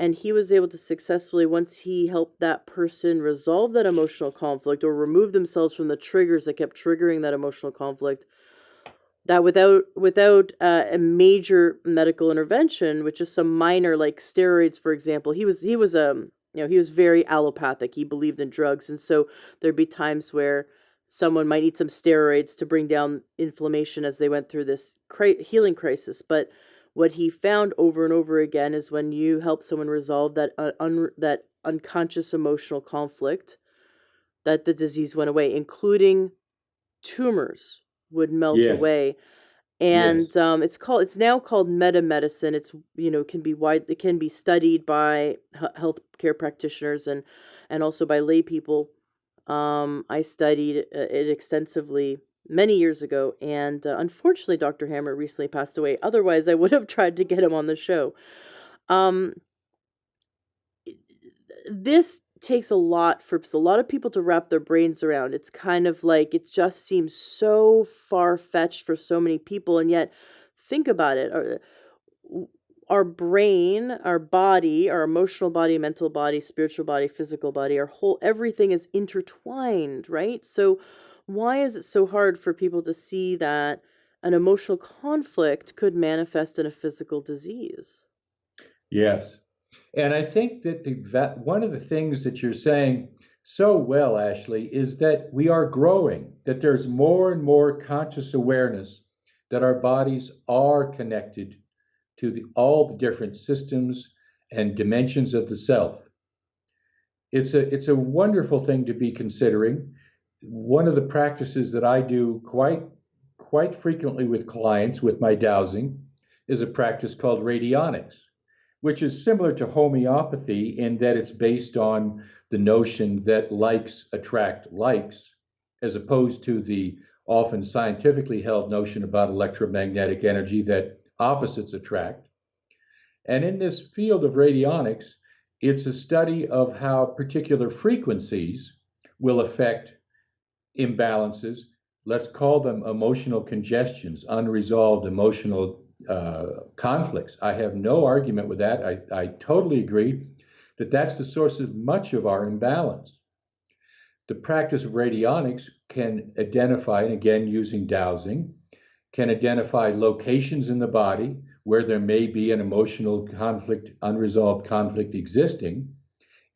And he was able to successfully, once he helped that person resolve that emotional conflict or remove themselves from the triggers that kept triggering that emotional conflict, that without a major medical intervention, which is some minor like steroids, for example, he was very allopathic. He believed in drugs, and so there'd be times where someone might need some steroids to bring down inflammation as they went through this healing crisis. But what he found over and over again is when you help someone resolve that unconscious emotional conflict, that the disease went away, including tumors would melt Yes, away. yes, And it's now called meta medicine. It's, it can be studied by healthcare practitioners and also by lay people. I studied it extensively many years ago, and unfortunately Dr. Hammer recently passed away. Otherwise I would have tried to get him on the show. um this takes a lot for a lot of people to wrap their brains around. It's kind of like it just seems so far-fetched for so many people, and yet think about it. Our brain, our body, our emotional body, mental body, spiritual body, physical body, our whole everything is intertwined, right? So why is it so hard for people to see that an emotional conflict could manifest in a physical disease? yes. And I think that one of the things that you're saying so well, Ashley, is that we are growing, that there's more and more conscious awareness that our bodies are connected to all the different systems and dimensions of the self. It's a wonderful thing to be considering. One of the practices that I do quite frequently with clients with my dowsing is a practice called radionics, which is similar to homeopathy in that it's based on the notion that likes attract likes, as opposed to the often scientifically held notion about electromagnetic energy that opposites attract. And in this field of radionics, it's a study of how particular frequencies will affect imbalances. Let's call them emotional congestions, unresolved emotional conflicts. I have no argument with that. I totally agree that that's the source of much of our imbalance. The practice of radionics can identify, and again using dowsing, can identify locations in the body where there may be an emotional conflict, unresolved conflict existing,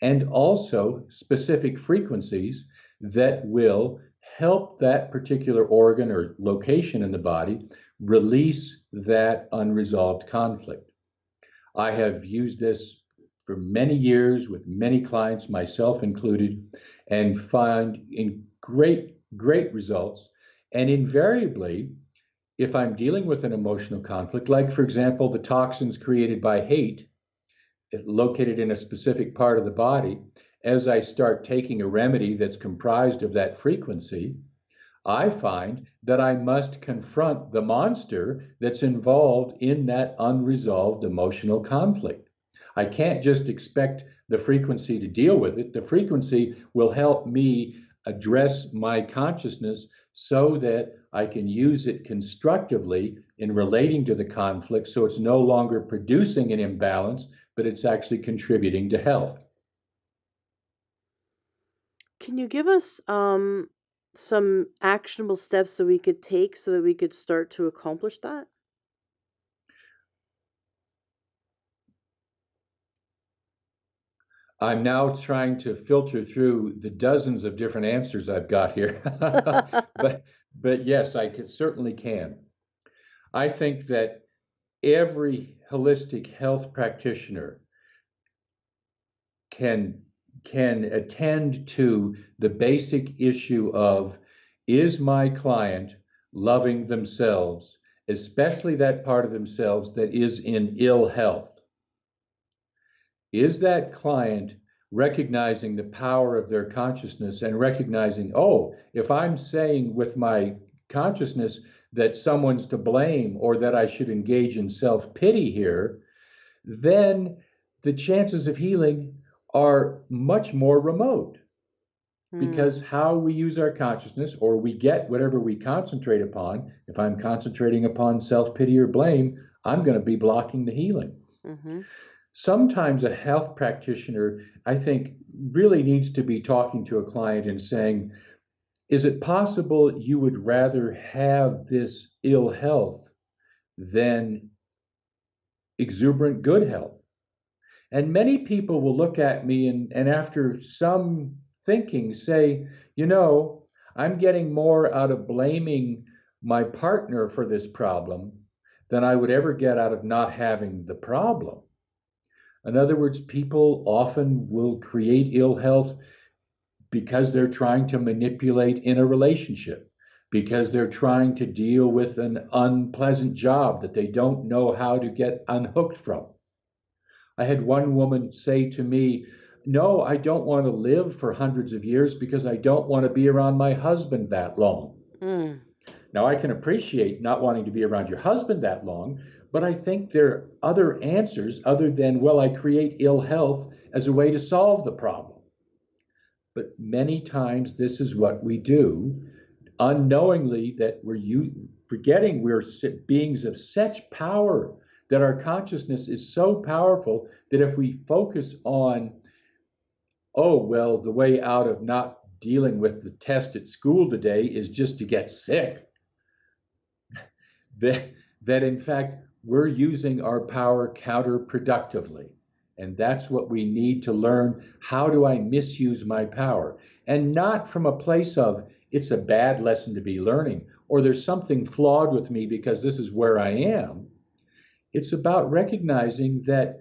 and also specific frequencies that will help that particular organ or location in the body release that unresolved conflict. I have used this for many years with many clients, myself included, and find in great results. And invariably, if I'm dealing with an emotional conflict, like for example, the toxins created by hate, located in a specific part of the body, as I start taking a remedy that's comprised of that frequency, I find that I must confront the monster that's involved in that unresolved emotional conflict. I can't just expect the frequency to deal with it. The frequency will help me address my consciousness so that I can use it constructively in relating to the conflict so it's no longer producing an imbalance, but it's actually contributing to health. Can you give us some actionable steps that we could take so that we could start to accomplish that? I'm now trying to filter through the dozens of different answers I've got here. but but yes, I certainly can. I think that every holistic health practitioner can can attend to the basic issue of, is my client loving themselves, especially that part of themselves that is in ill health? Is that client recognizing the power of their consciousness and recognizing, oh, if I'm saying with my consciousness that someone's to blame or that I should engage in self pity here, then the chances of healing are much more remote, because Hmm. how we use our consciousness, or we get whatever we concentrate upon, if I'm concentrating upon self pity or blame, I'm going to be blocking the healing. Mm-hmm. Sometimes a health practitioner, I think, really needs to be talking to a client and saying, is it possible you would rather have this ill health than exuberant good health? And many people will look at me and after some thinking say, you know, I'm getting more out of blaming my partner for this problem than I would ever get out of not having the problem. In other words, people often will create ill health because they're trying to manipulate in a relationship, because they're trying to deal with an unpleasant job that they don't know how to get unhooked from. I had one woman say to me, no, I don't want to live for hundreds of years because I don't want to be around my husband that long. Mm. Now, I can appreciate not wanting to be around your husband that long, but I think there are other answers other than, well, I create ill health as a way to solve the problem. But many times this is what we do, unknowingly, that forgetting we're beings of such power, that our consciousness is so powerful that if we focus on, oh, well, the way out of not dealing with the test at school today is just to get sick, that, that in fact we're using our power counterproductively. And that's what we need to learn. How do I misuse my power? And not from a place of it's a bad lesson to be learning, or there's something flawed with me because this is where I am. It's about recognizing that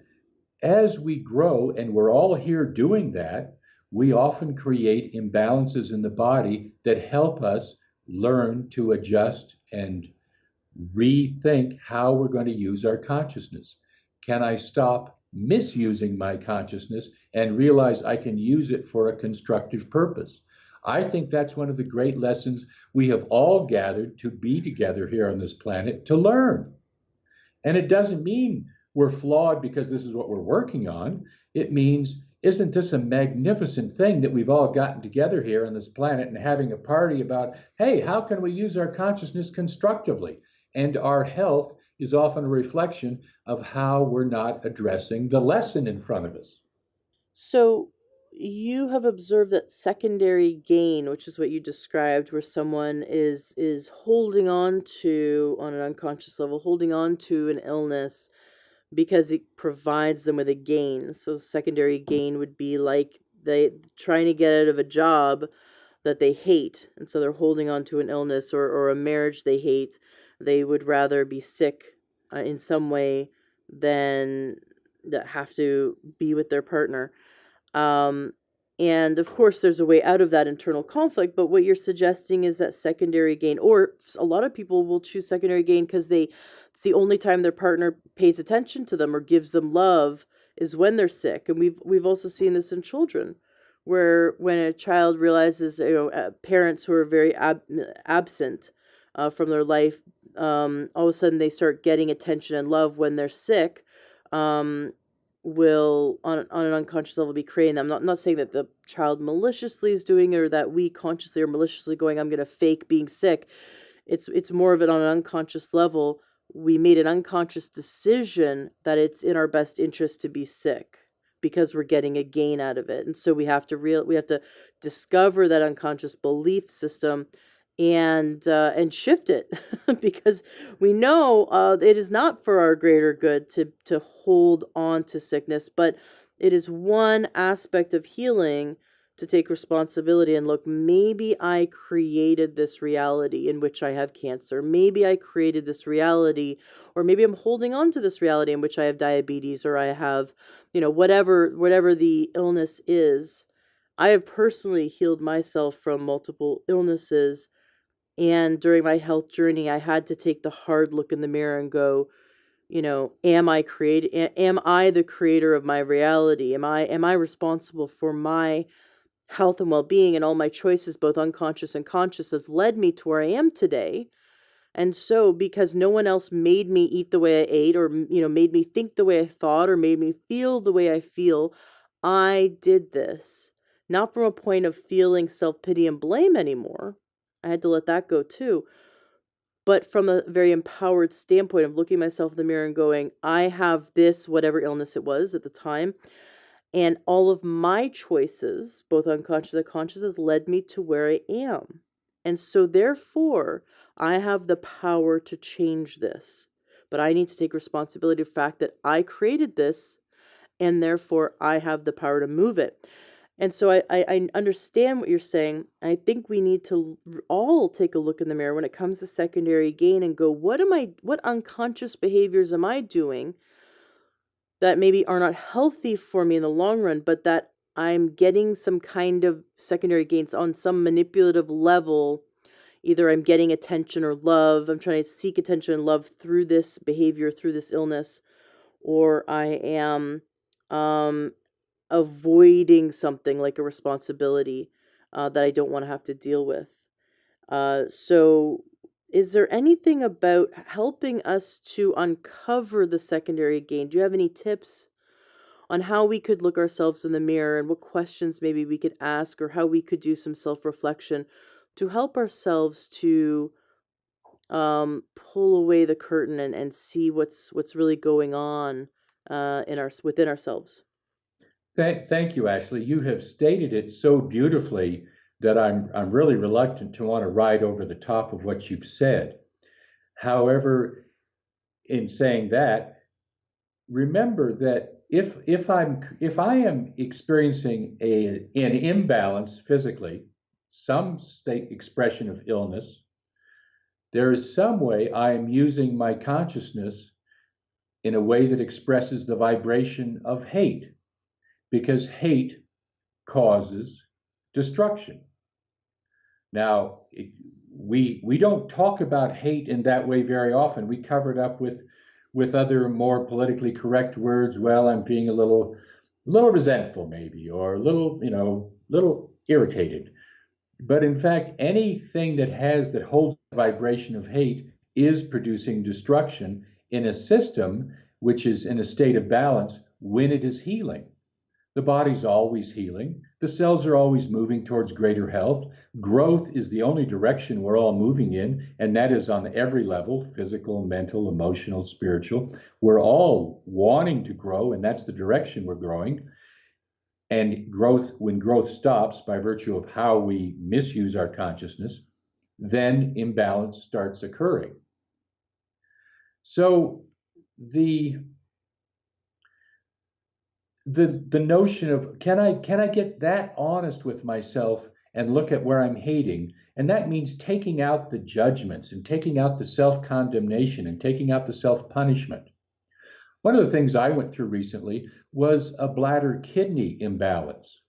as we grow, and we're all here doing that, we often create imbalances in the body that help us learn to adjust and rethink how we're going to use our consciousness. Can I stop misusing my consciousness and realize I can use it for a constructive purpose? I think that's one of the great lessons we have all gathered to be together here on this planet to learn. And it doesn't mean we're flawed because this is what we're working on. It means, isn't this a magnificent thing that we've all gotten together here on this planet and having a party about, hey, how can we use our consciousness constructively? And our health is often a reflection of how we're not addressing the lesson in front of us. So you have observed that secondary gain, which is what you described, where someone is holding on to, on an unconscious level, holding on to an illness because it provides them with a gain. So secondary gain would be like they trying to get out of a job that they hate, and so they're holding on to an illness or a marriage they hate. They would rather be sick in some way than that have to be with their partner. Um, and of course, there's a way out of that internal conflict. But what you're suggesting is that secondary gain, or a lot of people will choose secondary gain because it's the only time their partner pays attention to them or gives them love is when they're sick. And we've also seen this in children, where when a child realizes, parents who are very absent from their life, all of a sudden they start getting attention and love when they're sick. Um, will on an unconscious level be creating them. I'm not saying that the child maliciously is doing it or that we consciously or maliciously going, I'm going to fake being sick. It's more of it on an unconscious level. We made an unconscious decision that it's in our best interest to be sick because we're getting a gain out of it. And so we have to discover that unconscious belief system and shift it because we know it is not for our greater good to hold on to sickness, but it is one aspect of healing to take responsibility and look, maybe I created this reality in which I have cancer. Maybe I created this reality, or maybe I'm holding on to this reality in which I have diabetes or I have, whatever the illness is. I have personally healed myself from multiple illnesses, and during my health journey, I had to take the hard look in the mirror and go, am I the creator of my reality? Am I responsible for my health and well-being? And all my choices, both unconscious and conscious, have led me to where I am today. And so, because no one else made me eat the way I ate, or made me think the way I thought, or made me feel the way I feel, I did this. Not from a point of feeling self-pity and blame anymore. I had to let that go too. but from a very empowered standpoint of looking myself in the mirror and going, I have this, whatever illness it was at the time. And all of my choices, both unconscious and conscious, has led me to where I am. And so, therefore, I have the power to change this. But I need to take responsibility for the fact that I created this, and therefore I have the power to move it. And so I understand what you're saying. I think we need to all take a look in the mirror when it comes to secondary gain and go, what unconscious behaviors am I doing that maybe are not healthy for me in the long run, but that I'm getting some kind of secondary gains on some manipulative level. Either I'm getting attention or love, I'm trying to seek attention and love through this behavior, through this illness, or I am um, avoiding something like a responsibility that I don't want to have to deal with. So, is there anything about helping us to uncover the secondary gain? Do you have any tips on how we could look ourselves in the mirror and what questions maybe we could ask, or how we could do some self-reflection to help ourselves to pull away the curtain and see what's really going on in our within ourselves? Thank you, Ashley. You have stated it so beautifully that I'm really reluctant to want to ride over the top of what you've said. However, in saying that, remember that if I am experiencing an imbalance physically, some state expression of illness, there is some way I am using my consciousness in a way that expresses the vibration of hate, because hate causes destruction. Now, we don't talk about hate in that way very often. We cover it up with other more politically correct words. Well, I'm being a little resentful, maybe, or a little, little irritated. But in fact, anything that holds the vibration of hate is producing destruction in a system which is in a state of balance when it is healing. The body's always healing. The cells are always moving towards greater health. Growth is the only direction we're all moving in, and that is on every level: physical, mental, emotional, spiritual. We're all wanting to grow, and that's the direction we're growing. And when growth stops by virtue of how we misuse our consciousness, then imbalance starts occurring. So the the notion of can I get that honest with myself and look at where I'm hating, and that means taking out the judgments and taking out the self-condemnation and taking out the self-punishment. One of the things I went through recently was a bladder kidney imbalance,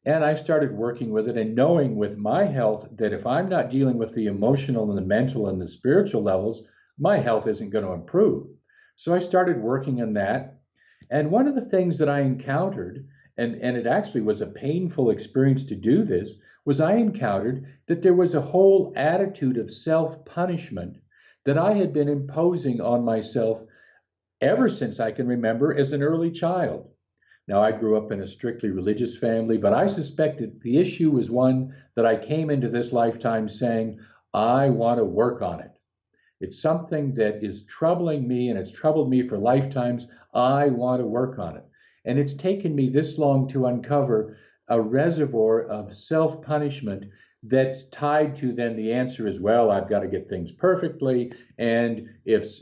and I started working with it and knowing with my health that if I'm not dealing with the emotional and the mental and the spiritual levels, my health isn't going to improve. So I started working on that. And one of the things that I encountered, and it actually was a painful experience to do this, was I encountered that there was a whole attitude of self-punishment that I had been imposing on myself ever since I can remember as an early child. Now, I grew up in a strictly religious family, but I suspect that the issue was one that I came into this lifetime saying, I want to work on it. It's something that is troubling me, and it's troubled me for lifetimes. I want to work on it. And it's taken me this long to uncover a reservoir of self-punishment that's tied to then the answer is, well, I've got to get things perfectly. And if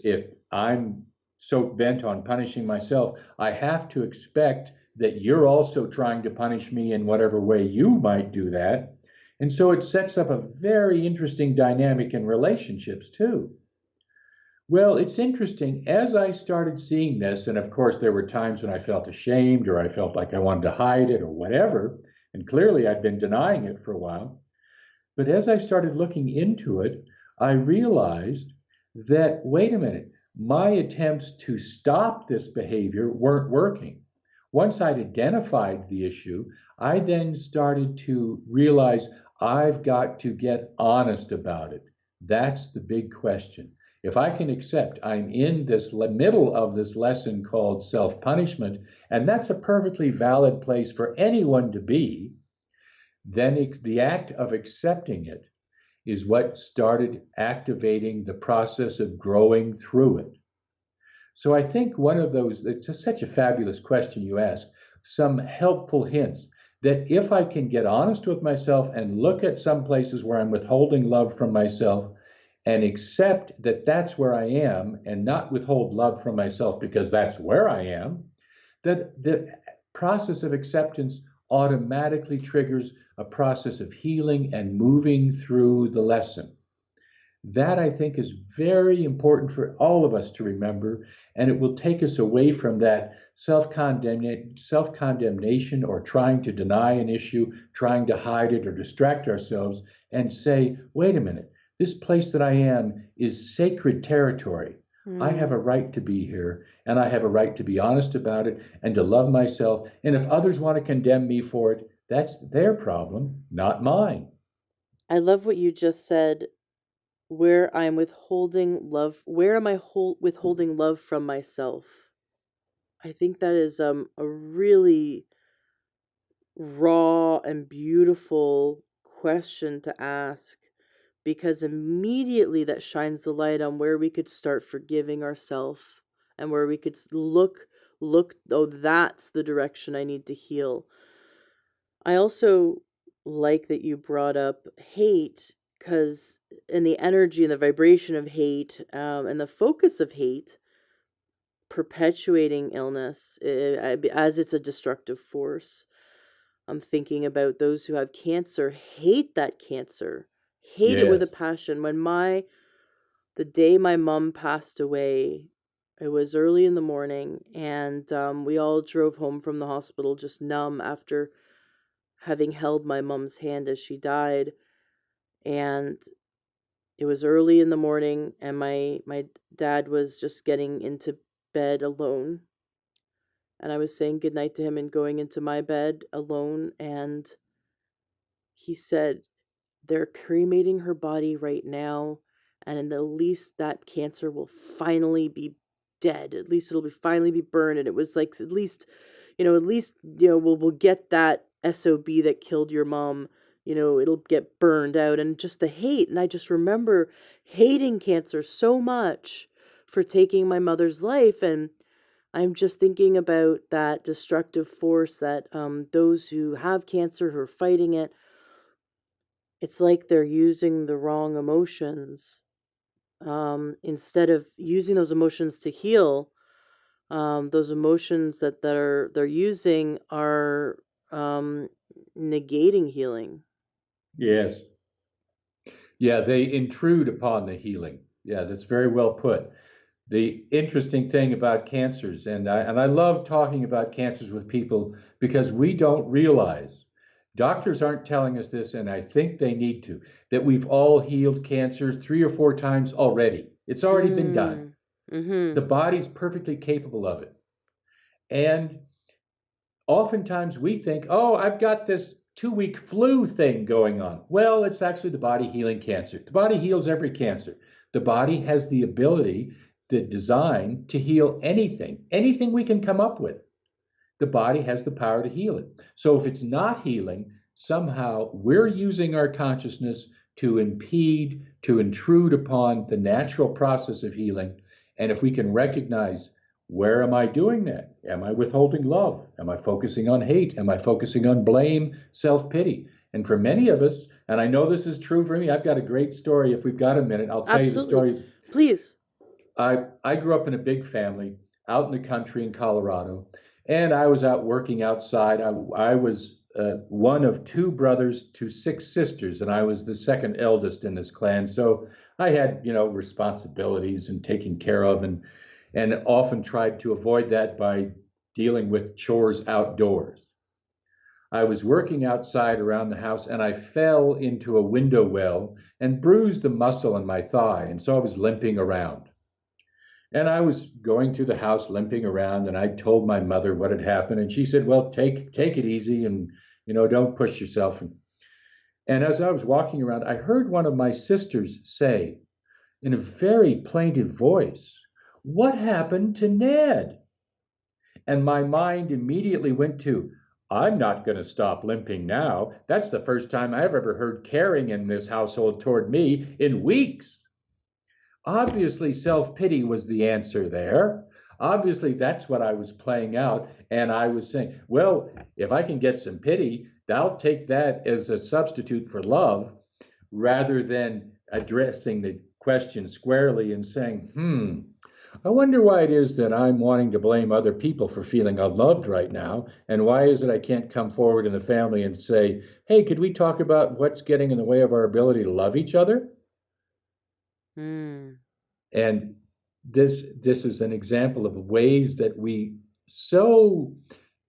I'm so bent on punishing myself, I have to expect that you're also trying to punish me in whatever way you might do that. And so it sets up a very interesting dynamic in relationships too. Well, it's interesting. As I started seeing this, and of course, there were times when I felt ashamed or I felt like I wanted to hide it or whatever, and clearly I'd been denying it for a while. But as I started looking into it, I realized that, wait a minute, my attempts to stop this behavior weren't working. Once I'd identified the issue, I then started to realize I've got to get honest about it. That's the big question. If I can accept I'm in this middle of this lesson called self-punishment, and that's a perfectly valid place for anyone to be, then the act of accepting it is what started activating the process of growing through it. So I think one of those, it's such a fabulous question you ask, some helpful hints that if I can get honest with myself and look at some places where I'm withholding love from myself and accept that that's where I am and not withhold love from myself because that's where I am, that the process of acceptance automatically triggers a process of healing and moving through the lesson. That I think is very important for all of us to remember, and it will take us away from that self-condemnation or trying to deny an issue, trying to hide it or distract ourselves, and say, wait a minute, this place that I am is sacred territory. I have Mm. a right to be here, and I have a right to be honest about it and to love myself. And if others want to condemn me for it, that's their problem, not mine. I love what you just said. Where I'm withholding love, where am I withholding love from myself? I think that is a really raw and beautiful question to ask, because immediately that shines the light on where we could start forgiving ourselves, and where we could look, oh, that's the direction I need to heal. I also like that you brought up hate, because in the energy and the vibration of hate, and the focus of hate perpetuating illness, as it's a destructive force. I'm thinking about those who have cancer, hate that cancer, hate it with Yes, a passion. The day my mom passed away, it was early in the morning, and we all drove home from the hospital just numb after having held my mom's hand as she died. And it was early in the morning, and my dad was just getting into bed alone, and I was saying goodnight to him and going into my bed alone, and he said, they're cremating her body right now, and in the least that cancer will finally be dead. At least it'll be finally be burned. And it was like, at least we'll get that SOB that killed your mom. It'll get burned out. And just the hate. And I just remember hating cancer so much for taking my mother's life. And I'm just thinking about that destructive force that those who have cancer, who are fighting it, it's like they're using the wrong emotions, instead of using those emotions to heal. Those emotions that they're using are negating healing. yes. Yeah, they intrude upon the healing. Yeah, that's very well put. The interesting thing about cancers, and I love talking about cancers with people because we don't realize, doctors aren't telling us this, and I think they need to, that we've all healed cancer 3 or 4 times already. It's already been done. Mm. Mm-hmm. The body's perfectly capable of it. And oftentimes we think, oh, I've got this 2 week flu thing going on. Well, it's actually the body healing cancer. The body heals every cancer. The body has the ability, the design to heal anything we can come up with. The body has the power to heal it. So if it's not healing, somehow we're using our consciousness to impede, to intrude upon the natural process of healing. And if we can recognize, where am I doing that? Am I withholding love? Am I focusing on hate? Am I focusing on blame, self pity? And for many of us, and I know this is true for me, I've got a great story. If we've got a minute, I'll tell you the Absolutely. story. Please. I grew up in a big family out in the country in Colorado, and I was out working outside. I was one of two brothers to six sisters, and I was the second eldest in this clan. So I had, responsibilities and taking care of, and often tried to avoid that by dealing with chores outdoors. I was working outside around the house, and I fell into a window well and bruised the muscle in my thigh, and so I was limping around. And I was going through the house limping around, and I told my mother what had happened, and she said, "Well, take it easy, and don't push yourself." And as I was walking around, I heard one of my sisters say in a very plaintive voice, "What happened to Ned?" And my mind immediately went to, I'm not going to stop limping now. That's the first time I've ever heard caring in this household toward me in weeks. Obviously, self pity was the answer there. Obviously, that's what I was playing out. And I was saying, well, if I can get some pity, I'll take that as a substitute for love rather than addressing the question squarely and saying, I wonder why it is that I'm wanting to blame other people for feeling unloved right now. And why is it I can't come forward in the family and say, hey, could we talk about what's getting in the way of our ability to love each other? Hmm. And this is an example of ways that we so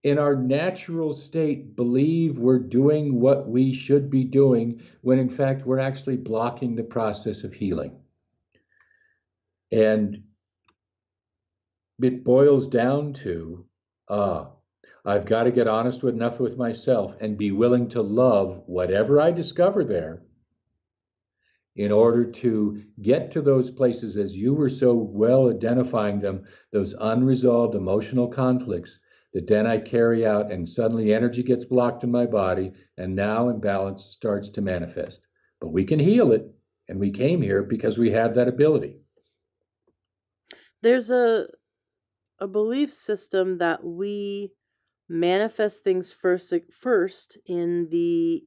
in our natural state believe we're doing what we should be doing when in fact we're actually blocking the process of healing. And it boils down to I've got to get honest enough with myself and be willing to love whatever I discover there in order to get to those places, as you were so well identifying them, those unresolved emotional conflicts that then I carry out, and suddenly energy gets blocked in my body, and now imbalance starts to manifest. But we can heal it, and we came here because we have that ability. There's a belief system that we manifest things first in the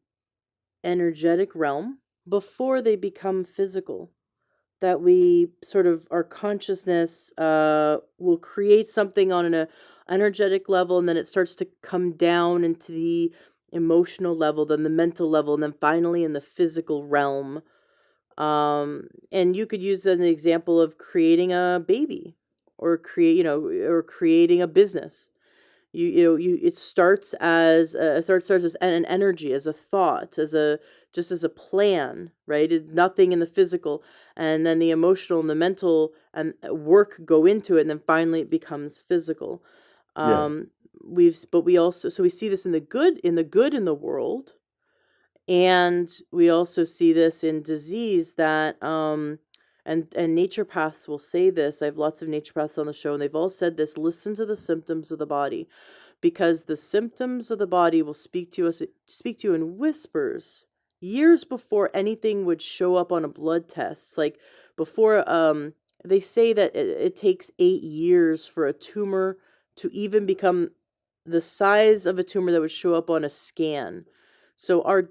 energetic realm before they become physical. That we sort of our consciousness will create something on an energetic level, and then it starts to come down into the emotional level, then the mental level, and then finally in the physical realm. And you could use an example of creating a baby, or or creating a business. You it starts as starts as an energy, as a thought, as a just as a plan, right? It's nothing in the physical, and then the emotional and the mental and work go into it, and then finally it becomes physical. Yes. um we also, so we see this in the good in the world, and we also see this in disease, that and naturopaths will say this. I have lots of naturopaths on the show, and they've all said this: listen to the symptoms of the body, because the symptoms of the body will speak to you in whispers years before anything would show up on a blood test. Like before, they say that it takes 8 years for a tumor to even become the size of a tumor that would show up on a scan. So our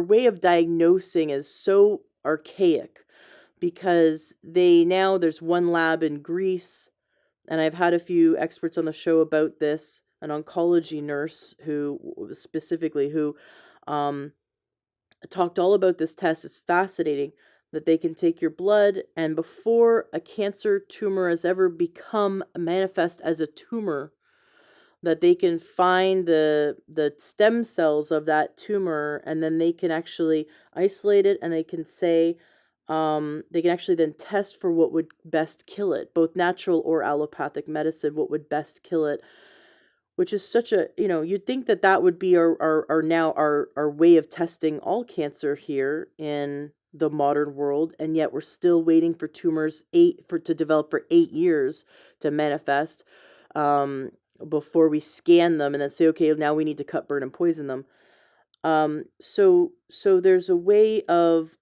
way of diagnosing is so archaic, because there's one lab in Greece, and I've had a few experts on the show about this, an oncology nurse who um, talked all about this test. It's fascinating that they can take your blood, and before a cancer tumor has ever become manifest as a tumor, that they can find the stem cells of that tumor, and then they can actually isolate it, and they can say, they can actually then test for what would best kill it, both natural or allopathic medicine, what would best kill it, which is such a, you'd think that that would be our now our way of testing all cancer here in the modern world, and yet we're still waiting for tumors to develop for 8 years to manifest, um, before we scan them and then say, okay, now we need to cut, burn, and poison them. So there's a way of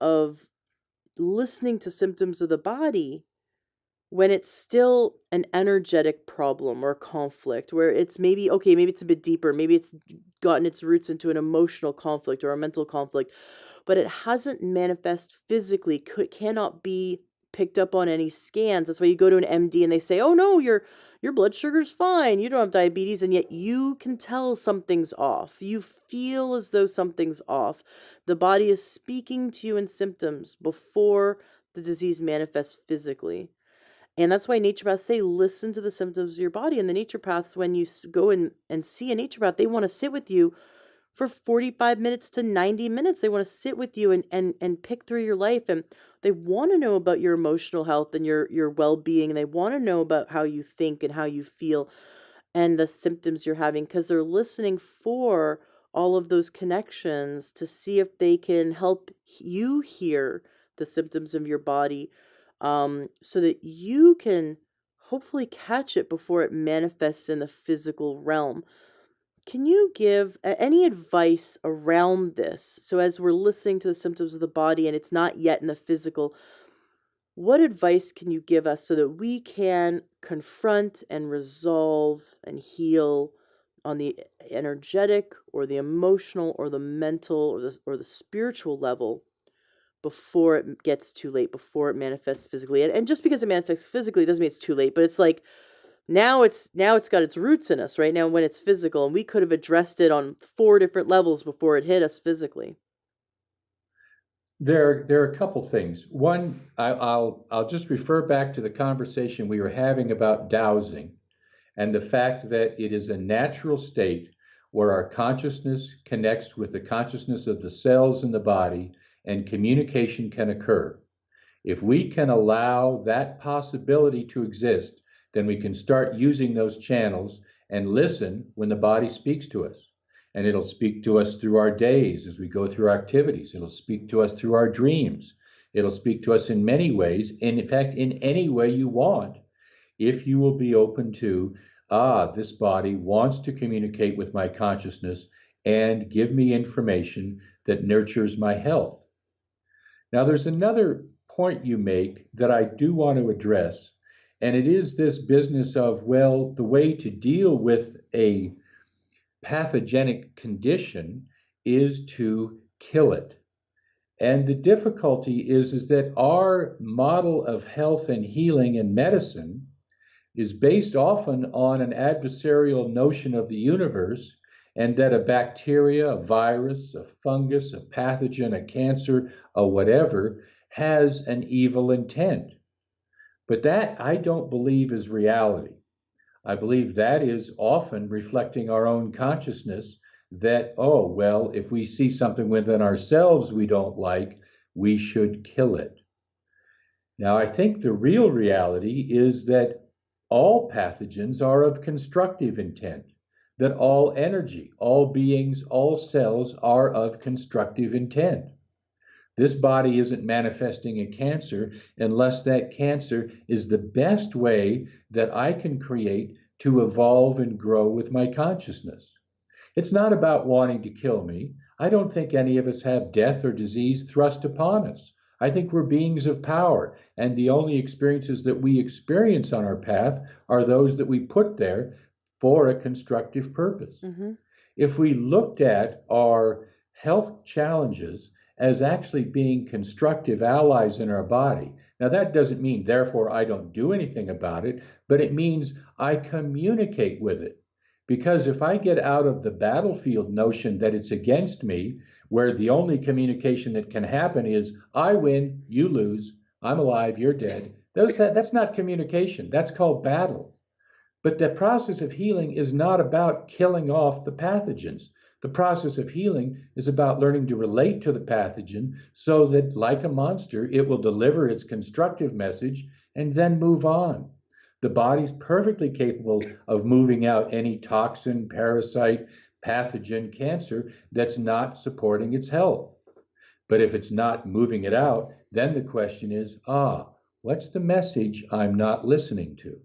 listening to symptoms of the body when it's still an energetic problem or conflict, where it's maybe, okay, maybe it's a bit deeper, maybe it's gotten its roots into an emotional conflict or a mental conflict, but it hasn't manifest physically, cannot be picked up on any scans. That's why you go to an MD and they say, oh no, your blood sugar's fine, you don't have diabetes, and yet you can tell something's off. You feel as though something's off. The body is speaking to you in symptoms before the disease manifests physically. And that's why naturopaths say, listen to the symptoms of your body. And the naturopaths, when you go and see a naturopath, they want to sit with you for 45 minutes to 90 minutes. They want to sit with you and pick through your life. And they want to know about your emotional health and your well-being. And they want to know about how you think and how you feel and the symptoms you're having, because they're listening for all of those connections to see if they can help you hear the symptoms of your body, so that you can hopefully catch it before it manifests in the physical realm. Can you give any advice around this? So, as we're listening to the symptoms of the body and it's not yet in the physical, what advice can you give us so that we can confront and resolve and heal on the energetic or the emotional or the mental or the spiritual level before it gets too late, before it manifests physically? And just because it manifests physically doesn't mean it's too late, but it's like now it's got its roots in us right now when it's physical, and we could have addressed it on 4 different levels before it hit us physically. There are a couple things. One, I'll just refer back to the conversation we were having about dowsing and the fact that it is a natural state where our consciousness connects with the consciousness of the cells in the body and communication can occur. If we can allow that possibility to exist, then we can start using those channels and listen when the body speaks to us. And it'll speak to us through our days as we go through our activities. It'll speak to us through our dreams. It'll speak to us in many ways. And in fact, in any way you want, if you will be open to, this body wants to communicate with my consciousness and give me information that nurtures my health. Now, there's another point you make that I do want to address, and it is this business of, well, the way to deal with a pathogenic condition is to kill it. And the difficulty is that our model of health and healing and medicine is based often on an adversarial notion of the universe, and that a bacteria, a virus, a fungus, a pathogen, a cancer, a whatever, has an evil intent. But that I don't believe is reality. I believe that is often reflecting our own consciousness that, oh, well, if we see something within ourselves we don't like, we should kill it. Now, I think the real reality is that all pathogens are of constructive intent, that all energy, all beings, all cells are of constructive intent. This body isn't manifesting a cancer unless that cancer is the best way that I can create to evolve and grow with my consciousness. It's not about wanting to kill me. I don't think any of us have death or disease thrust upon us. I think we're beings of power, and the only experiences that we experience on our path are those that we put there for a constructive purpose. Mm-hmm. If we looked at our health challenges as actually being constructive allies in our body, now that doesn't mean, therefore, I don't do anything about it, but it means I communicate with it. Because if I get out of the battlefield notion that it's against me, where the only communication that can happen is I win, you lose, I'm alive, you're dead, that's not communication. That's called battle. But the process of healing is not about killing off the pathogens. The process of healing is about learning to relate to the pathogen so that, like a monster, it will deliver its constructive message and then move on. The body's perfectly capable of moving out any toxin, parasite, pathogen, cancer that's not supporting its health. But if it's not moving it out, then the question is, what's the message I'm not listening to?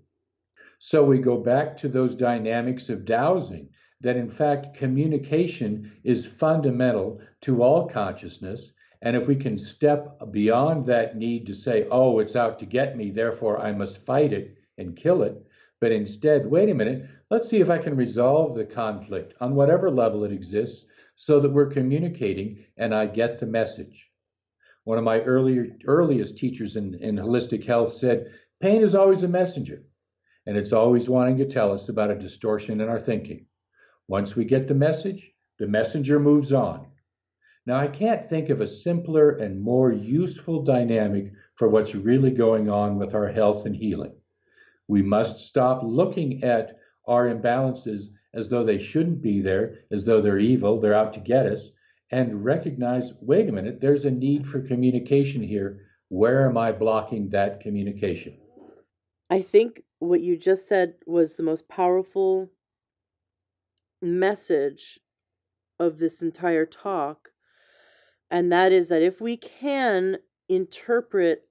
So we go back to those dynamics of dowsing, that in fact communication is fundamental to all consciousness. And if we can step beyond that need to say, oh, it's out to get me, therefore I must fight it and kill it, but instead, wait a minute, let's see if I can resolve the conflict on whatever level it exists so that we're communicating and I get the message. One of my earliest teachers in holistic health said, pain is always a messenger, and it's always wanting to tell us about a distortion in our thinking. Once we get the message, the messenger moves on. Now, I can't think of a simpler and more useful dynamic for what's really going on with our health and healing. We must stop looking at our imbalances as though they shouldn't be there, as though they're evil, they're out to get us, and recognize, wait a minute, there's a need for communication here. Where am I blocking that communication? I think what you just said was the most powerful message of this entire talk, and that is that if we can interpret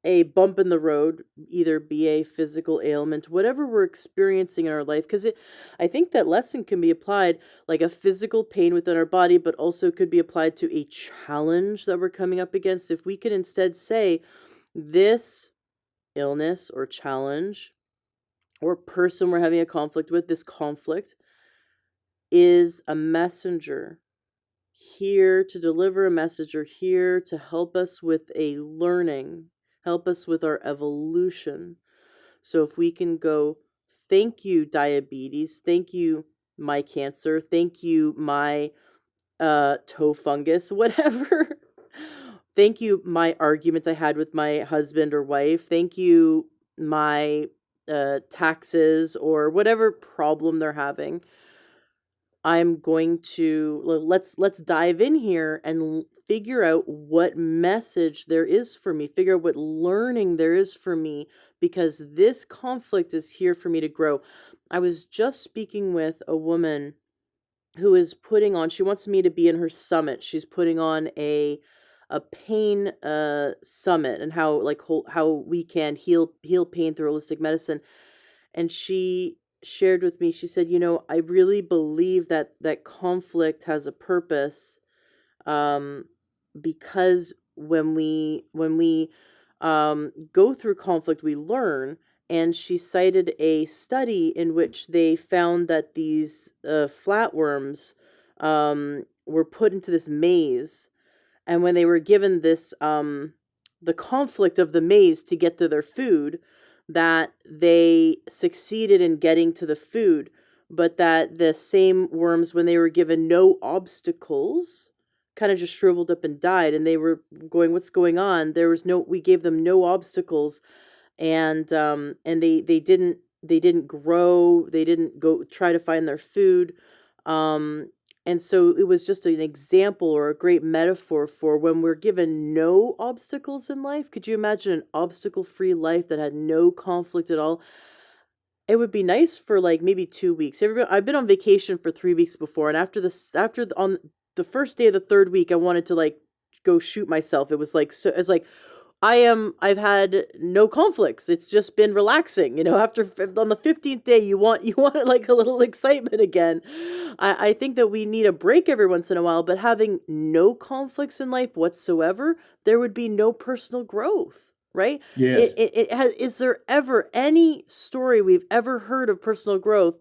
a bump in the road, either be a physical ailment, whatever we're experiencing in our life, because I think that lesson can be applied like a physical pain within our body, but also could be applied to a challenge that we're coming up against. If we could instead say, this illness or challenge or person we're having a conflict with, this conflict is a messenger here to deliver a message, or here to help us with a learning, help us with our evolution. So if we can go, thank you, diabetes, thank you, my cancer, thank you, my toe fungus, whatever. Thank you, my argument I had with my husband or wife. Thank you, my taxes, or whatever problem they're having. I'm going to let's dive in here and figure out what message there is for me, figure out what learning there is for me, because this conflict is here for me to grow. I was just speaking with a woman who is putting on, she wants me to be in her summit. She's putting on a pain summit, and how like how we can heal pain through holistic medicine. And she shared with me, she said, I really believe that conflict has a purpose, um, because when we go through conflict, we learn. And she cited a study in which they found that these flatworms were put into this maze, and when they were given this the conflict of the maze to get to their food, that they succeeded in getting to the food, but that the same worms, when they were given no obstacles, kind of just shriveled up and died. And they were going, what's going on? We gave them no obstacles, and they didn't grow, they didn't go try to find their food. um and so it was just an example or a great metaphor for when we're given no obstacles in life. Could you imagine an obstacle free life that had no conflict at all? It would be nice for like maybe 2 weeks. I've been on vacation for 3 weeks before, and on the first day of the third week, I wanted to like go shoot myself. It was like, so it's like, I've had no conflicts. It's just been relaxing. On the 15th day, you want like a little excitement again. I think that we need a break every once in a while, but having no conflicts in life whatsoever, there would be no personal growth, right? Yes. It has, is there ever any story we've ever heard of personal growth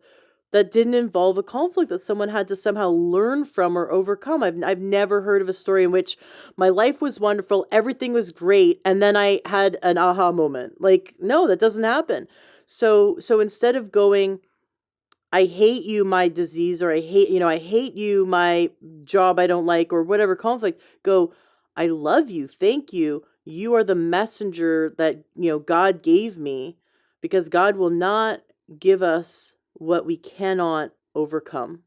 that didn't involve a conflict that someone had to somehow learn from or overcome? I've never heard of a story in which my life was wonderful, everything was great, and then I had an aha moment. Like, no, that doesn't happen. So instead of going, I hate you, my disease, or I hate you, my job I don't like, or whatever conflict, go, I love you, thank you. You are the messenger that, God gave me, because God will not give us what we cannot overcome.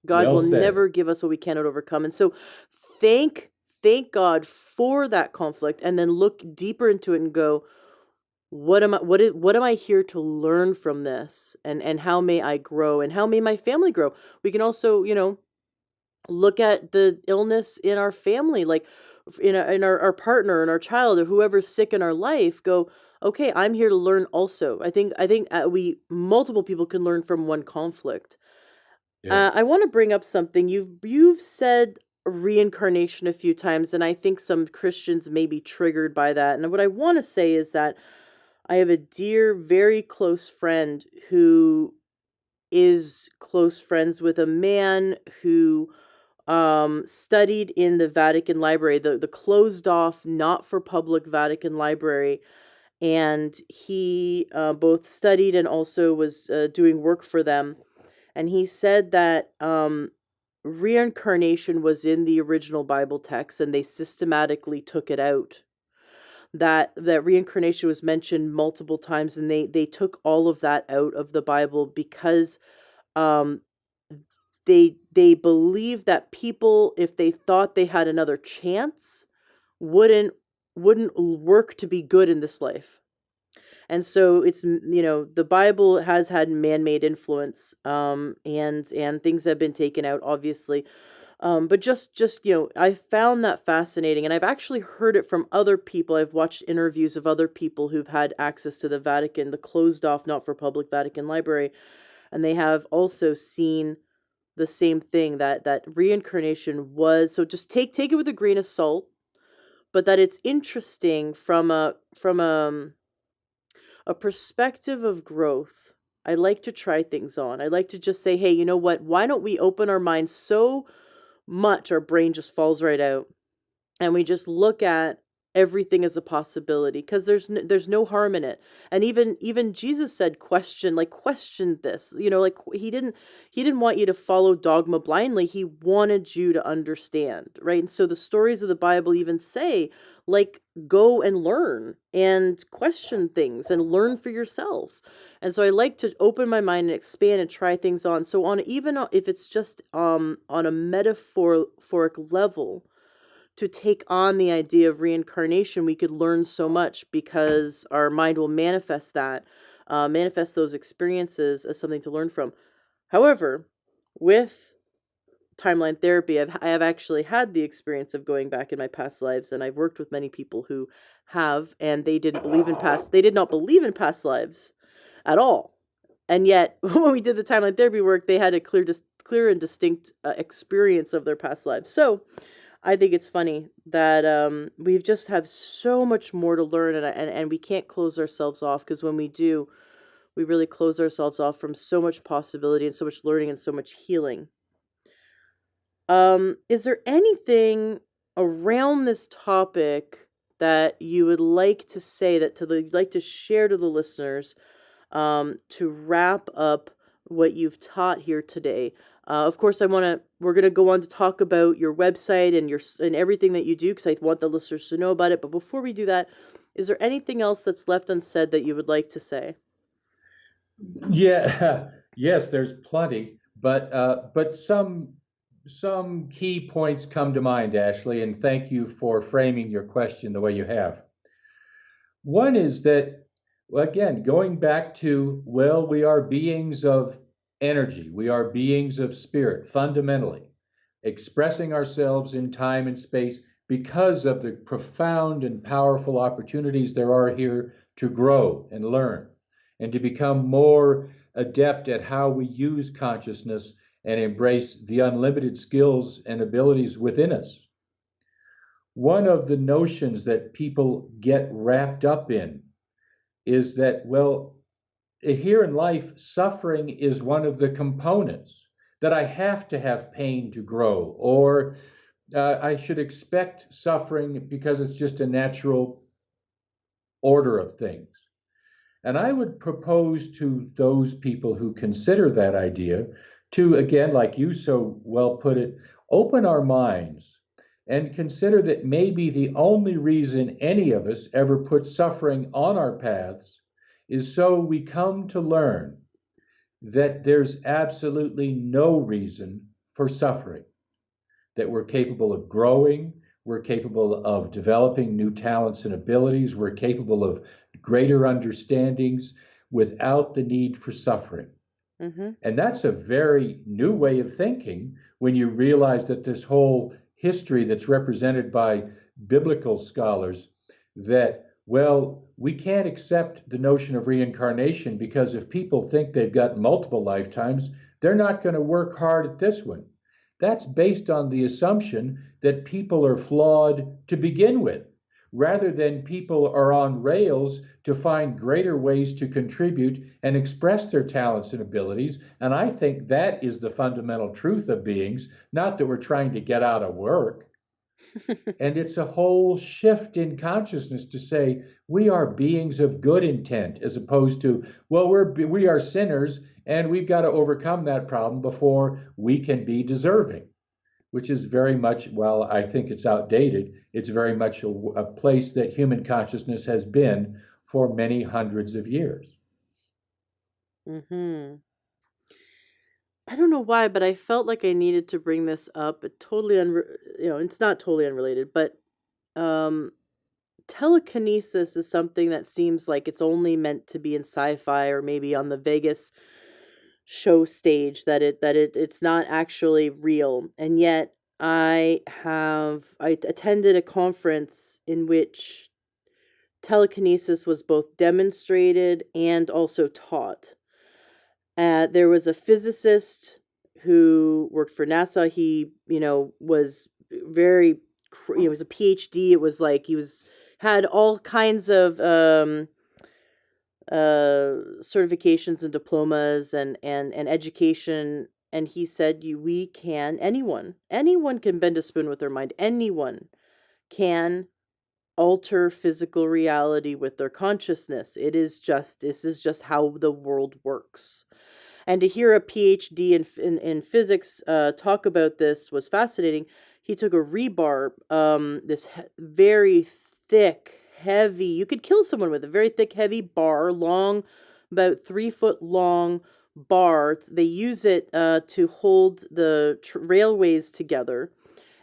God Well will said. never give us what we cannot overcome. And so thank thank God for that conflict, and then look deeper into it and go, what am I here to learn from this? And how may I grow, and how may my family grow? We can also, look at the illness in our family, like in our partner and our child, or whoever's sick in our life. Go, okay, I'm here to learn also. I think we multiple people can learn from one conflict. Yes. I want to bring up something. You've said reincarnation a few times, and I think some Christians may be triggered by that. And what I want to say is that I have a dear, very close friend who is close friends with a man who studied in the Vatican Library, the closed off, not for public Vatican Library. And he both studied and also was doing work for them. And he said that reincarnation was in the original Bible text, and they systematically took it out. That reincarnation was mentioned multiple times, and they took all of that out of the Bible, because um, they believe that people, if they thought they had another chance, wouldn't wouldn't work to be good in this life. And so the Bible has had man-made influence, and things have been taken out, obviously. But just, I found that fascinating, and I've actually heard it from other people. I've watched interviews of other people who've had access to the Vatican, the closed off, not for public Vatican library, and they have also seen the same thing, that reincarnation was, so just take it with a grain of salt, but that it's interesting from a perspective of growth. I like to try things on. I like to just say, hey, you know what? Why don't we open our minds so much our brain just falls right out, and we just look at everything as a possibility, because there's no harm in it. And even Jesus said, question this, like he didn't want you to follow dogma blindly. He wanted you to understand, right? And so the stories of the Bible even say, like, go and learn and question things and learn for yourself. And so I like to open my mind and expand and try things on. So on, even if it's just on a metaphoric level, to take on the idea of reincarnation, we could learn so much, because our mind will manifest manifest those experiences as something to learn from. However, with timeline therapy, I have actually had the experience of going back in my past lives, and I've worked with many people who have, and they did not believe in past lives at all. And yet, when we did the timeline therapy work, they had a clear and distinct experience of their past lives. So I think it's funny that we just have so much more to learn, and we can't close ourselves off, because when we do, we really close ourselves off from so much possibility and so much learning and so much healing. Is there anything around this topic that you would like to say, like to share to the listeners, to wrap up what you've taught here today? Of course, we're going to go on to talk about your website and everything that you do, because I want the listeners to know about it. But before we do that, is there anything else that's left unsaid that you would like to say? Yeah, yes, there's plenty, but some key points come to mind, Ashley, and thank you for framing your question the way you have. One is that, well, again, going back to, well, we are beings of energy, we are beings of spirit, fundamentally, expressing ourselves in time and space because of the profound and powerful opportunities there are here to grow and learn and to become more adept at how we use consciousness and embrace the unlimited skills and abilities within us. One of the notions that people get wrapped up in is that, well, here in life, suffering is one of the components, that I have to have pain to grow, or I should expect suffering because it's just a natural order of things. And I would propose to those people who consider that idea to, again, like you so well put it, open our minds and consider that maybe the only reason any of us ever put suffering on our paths is so we come to learn that there's absolutely no reason for suffering, that we're capable of growing, we're capable of developing new talents and abilities, we're capable of greater understandings without the need for suffering. Mm-hmm. And that's a very new way of thinking when you realize that this whole history that's represented by biblical scholars, that, well, we can't accept the notion of reincarnation because if people think they've got multiple lifetimes, they're not going to work hard at this one. That's based on the assumption that people are flawed to begin with, rather than people are on rails to find greater ways to contribute and express their talents and abilities. And I think that is the fundamental truth of beings, not that we're trying to get out of work. And it's a whole shift in consciousness to say we are beings of good intent, as opposed to, well, we are sinners and we've got to overcome that problem before we can be deserving, which is very much, well, I think it's outdated. It's very much a place that human consciousness has been for many hundreds of years. Mm-hmm. I don't know why, but I felt like I needed to bring this up. It's not totally unrelated, but um, telekinesis is something that seems like it's only meant to be in sci-fi or maybe on the Vegas show stage, that it's not actually real. And yet I attended a conference in which telekinesis was both demonstrated and also taught. There was a physicist who worked for NASA. He, was very, he was a PhD. It was like he was had all kinds of certifications and diplomas and education. And he said, we can, anyone can bend a spoon with their mind. Anyone can alter physical reality with their consciousness. This is just how the world works. And to hear a PhD in physics talk about this was fascinating. He took a rebar, this very thick, heavy, you could kill someone with a very thick, heavy bar, long, about 3 foot long bar. They use it to hold the railways together.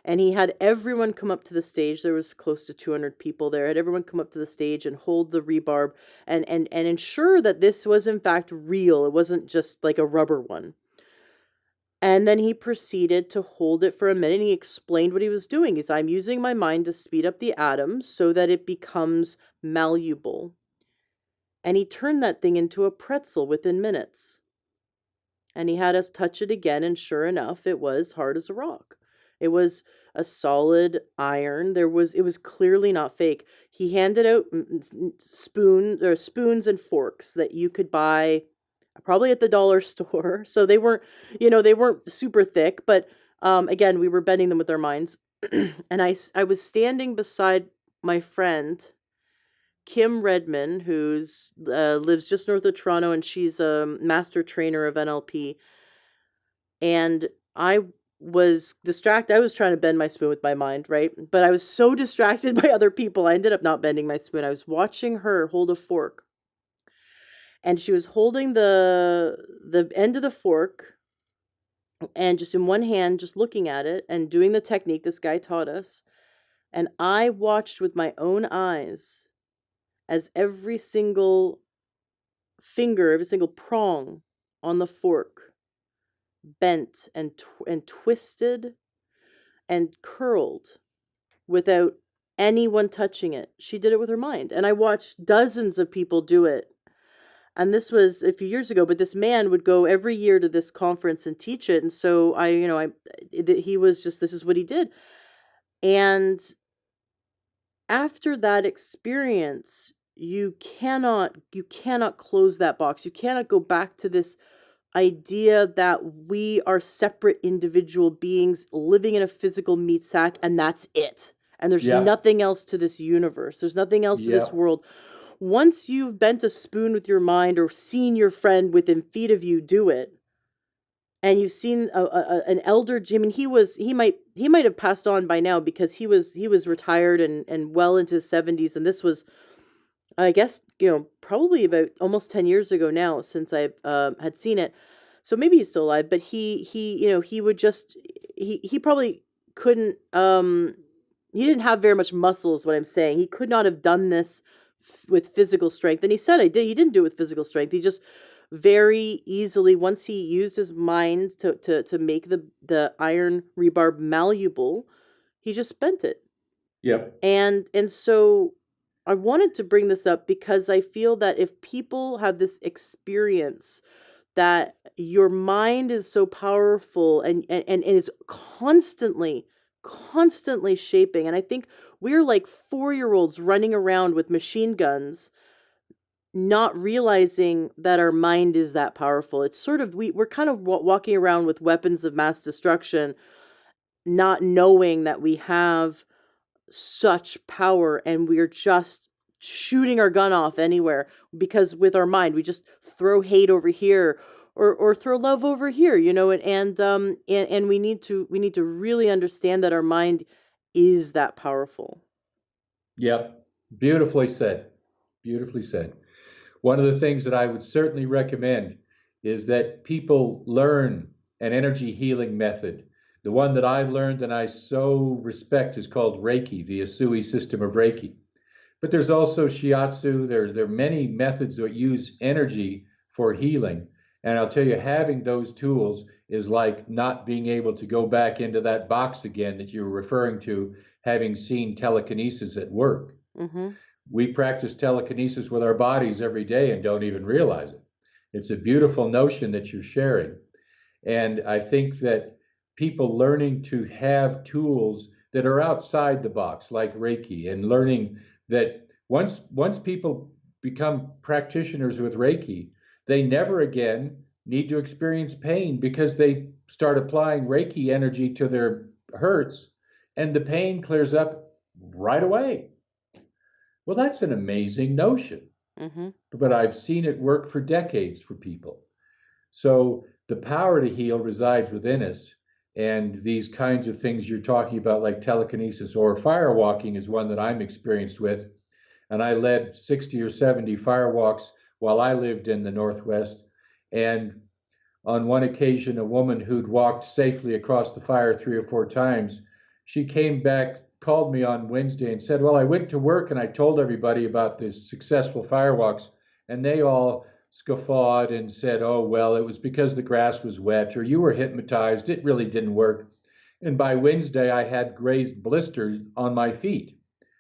And he had everyone come up to the stage. There was close to 200 people there. Had everyone come up to the stage and hold the rebarb and ensure that this was in fact real. It wasn't just like a rubber one. And then he proceeded to hold it for a minute. And he explained what he was doing. Is I'm using my mind to speed up the atoms so that it becomes malleable. And he turned that thing into a pretzel within minutes. And he had us touch it again, and sure enough, it was hard as a rock. It was a solid iron. It was clearly not fake. He handed out spoons and forks that you could buy probably at the dollar store. So they weren't, they weren't super thick, but again, we were bending them with our minds. And I was standing beside my friend Kim Redman, who's lives just north of Toronto, and she's a master trainer of NLP. And I was distracted. I was trying to bend my spoon with my mind, right? But I was so distracted by other people, I ended up not bending my spoon. I was watching her hold a fork, and she was holding the end of the fork, and just in one hand, just looking at it and doing the technique this guy taught us. And I watched with my own eyes as every single finger, every single prong on the fork bent and twisted and curled without anyone touching it. She did it with her mind. And I watched dozens of people do it. And this was a few years ago, but this man would go every year to this conference and teach it. And so he was just, this is what he did. And after that experience, you cannot close that box. You cannot go back to this idea that we are separate individual beings living in a physical meat sack, and that's it. And there's Yeah. nothing else to this universe. There's nothing else to this Yeah. world. Once you've bent a spoon with your mind or seen your friend within feet of you do it, and you've seen an elder, I mean, he might have passed on by now because he was retired and well into his 70s, and this was, I guess, probably about almost 10 years ago now since I had seen it. So maybe he's still alive, but he would just, he probably couldn't, he didn't have very much muscle is what I'm saying. He could not have done this with physical strength. And he said he didn't do it with physical strength. He just very easily, once he used his mind to make the iron rebarb malleable, he just bent it. Yep. And so I wanted to bring this up because I feel that if people have this experience that your mind is so powerful and is constantly shaping, and I think we're like 4-year-olds running around with machine guns, not realizing that our mind is that powerful. It's sort of, we're kind of walking around with weapons of mass destruction, not knowing that we have such power, and we're just shooting our gun off anywhere because with our mind we just throw hate over here or throw love over here, and we need to really understand that our mind is that powerful. Yep. Beautifully said. Beautifully said. One of the things that I would certainly recommend is that people learn an energy healing method. The one that I've learned and I so respect is called Reiki, the Asui system of Reiki. But there's also shiatsu. There are many methods that use energy for healing. And I'll tell you, having those tools is like not being able to go back into that box again that you were referring to, having seen telekinesis at work. Mm-hmm. We practice telekinesis with our bodies every day and don't even realize it. It's a beautiful notion that you're sharing. And I think that people learning to have tools that are outside the box, like Reiki, and learning that once people become practitioners with Reiki, they never again need to experience pain because they start applying Reiki energy to their hurts and the pain clears up right away. Well, that's an amazing notion, Mm-hmm. but I've seen it work for decades for people. So the power to heal resides within us. And these kinds of things you're talking about, like telekinesis or firewalking, is one that I'm experienced with. And I led 60 or 70 firewalks while I lived in the Northwest. And on one occasion, a woman who'd walked safely across the fire 3 or 4 times, she came back, called me on Wednesday, and said, "Well, I went to work and I told everybody about this successful firewalks, and they all scoffawed and said, oh, well, it was because the grass was wet or you were hypnotized. It really didn't work." And by Wednesday, I had grazed blisters on my feet.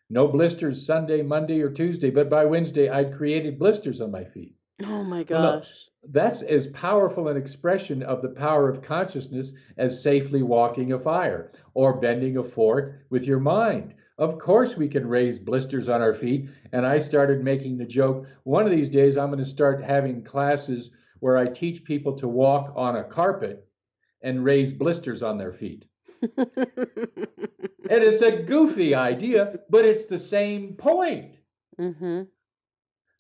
No blisters Sunday, Monday, or Tuesday, but by Wednesday, I'd created blisters on my feet. Oh my Well, no, gosh. that's as powerful an expression of the power of consciousness as safely walking a fire or bending a fork with your mind. Of course, we can raise blisters on our feet. And I started making the joke, one of these days, I'm going to start having classes where I teach people to walk on a carpet and raise blisters on their feet. And it's a goofy idea, but it's the same point. Mm-hmm.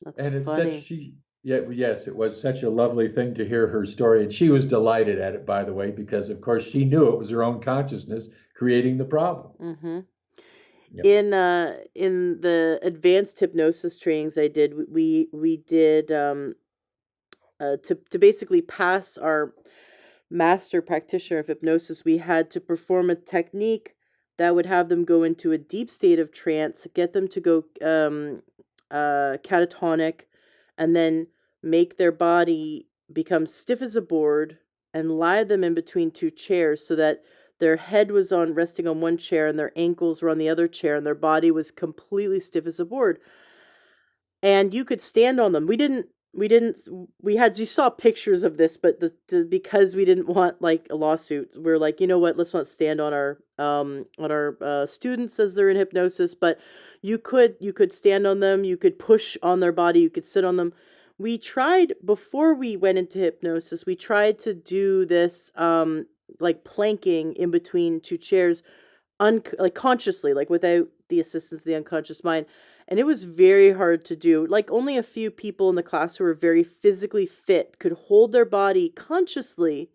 That's And it's such funny. she yeah, yes, it was such a lovely thing to hear her story. And she was delighted at it, by the way, because of course she knew it was her own consciousness creating the problem. Mm-hmm. Yeah. In the advanced hypnosis trainings I did, we did to basically pass our master practitioner of hypnosis, we had to perform a technique that would have them go into a deep state of trance, get them to go catatonic, and then make their body become stiff as a board and lie them in between two chairs so that their head was on resting on one chair and their ankles were on the other chair and their body was completely stiff as a board, and you could stand on them. We didn't we had you saw pictures of this, but because we didn't want like a lawsuit, we're like, you know what, let's not stand on our students as they're in hypnosis, but you could stand on them, you could push on their body, you could sit on them. We tried before we went into hypnosis, we tried to do this like planking in between two chairs, like consciously, like without the assistance of the unconscious mind. And it was very hard to do. Like only a few people in the class who were very physically fit could hold their body consciously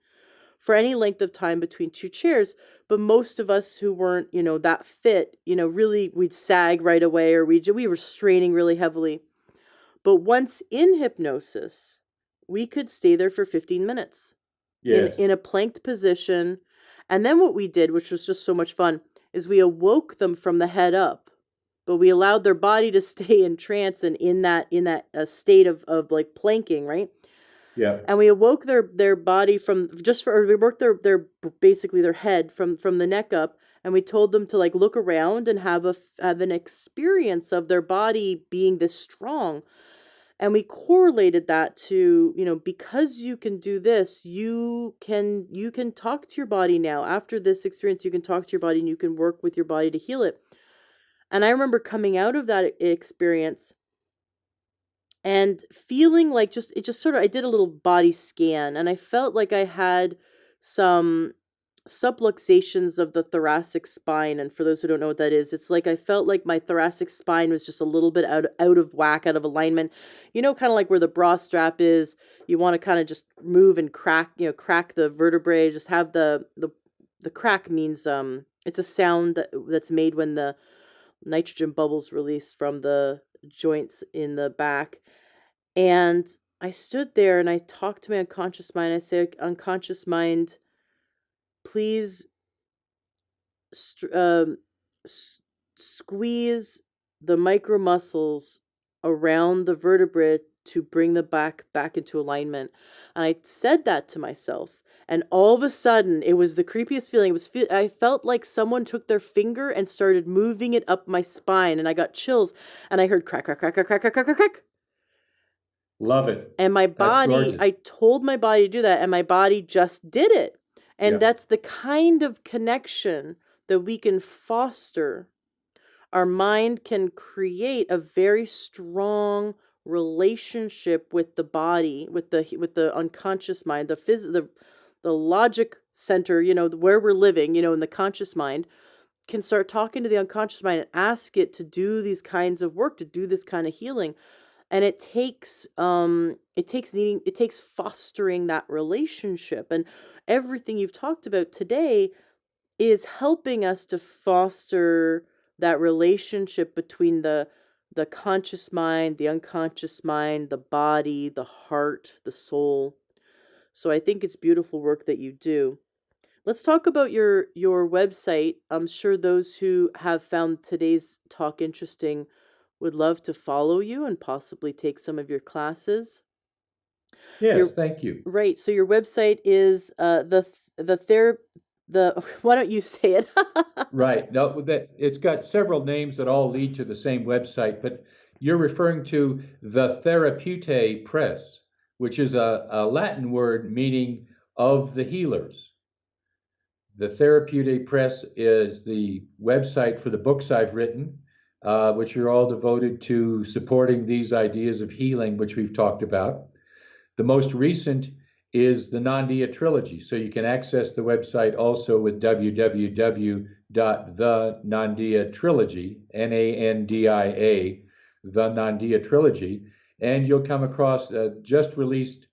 for any length of time between two chairs. But most of us who weren't, that fit, really we'd sag right away, or we were straining really heavily. But once in hypnosis, we could stay there for 15 minutes in Yes. in a planked position. And then what we did, which was just so much fun, is we awoke them from the head up, but we allowed their body to stay in trance and in that state of like planking, right? Yeah. And we awoke their body from just for or we worked their basically their head from the neck up, and we told them to like look around and have an experience of their body being this strong. And we correlated that to, because you can do this, you can talk to your body now. After this experience, you can talk to your body and you can work with your body to heal it. And I remember coming out of that experience and feeling like it just sort of, I did a little body scan and I felt like I had some subluxations of the thoracic spine. And for those who don't know what that is, it's like I felt like my thoracic spine was just a little bit out of whack, out of alignment. Kind of like where the bra strap is. You want to kind of just move and crack, crack the vertebrae. Just have the crack means it's a sound that's made when the nitrogen bubbles release from the joints in the back. And I stood there and I talked to my unconscious mind. I said, unconscious mind, please st- um, squeeze the micro muscles around the vertebrae to bring the back into alignment. And I said that to myself. And all of a sudden, it was the creepiest feeling. I felt like someone took their finger and started moving it up my spine, and I got chills. And I heard crack, crack, crack, crack, crack, crack, crack, crack, crack. Love it. And my That's body, gorgeous. I told my body to do that, and my body just did it. And Yeah. that's the kind of connection that we can foster. Our mind can create a very strong relationship with the body, with the unconscious mind, the logic center, where we're living, in the conscious mind, can start talking to the unconscious mind and ask it to do these kinds of work, to do this kind of healing. And it takes fostering that relationship. And everything you've talked about today is helping us to foster that relationship between the conscious mind, the unconscious mind, the body, the heart, the soul. So I think it's beautiful work that you do. Let's talk about your website. I'm sure those who have found today's talk interesting would love to follow you and possibly take some of your classes. Your Yes, thank you. Right. So your website is the ther the why don't you say it? Right. No, that it's got several names that all lead to the same website, but you're referring to the Therapeutae Press, which is a Latin word meaning of the healers. The Therapeutae Press is the website for the books I've written, which are all devoted to supporting these ideas of healing, which we've talked about. The most recent is the Nandia trilogy. So you can access the website also with www.thenandiatrilogy, Nandia, the Nandia trilogy, and you'll come across a just released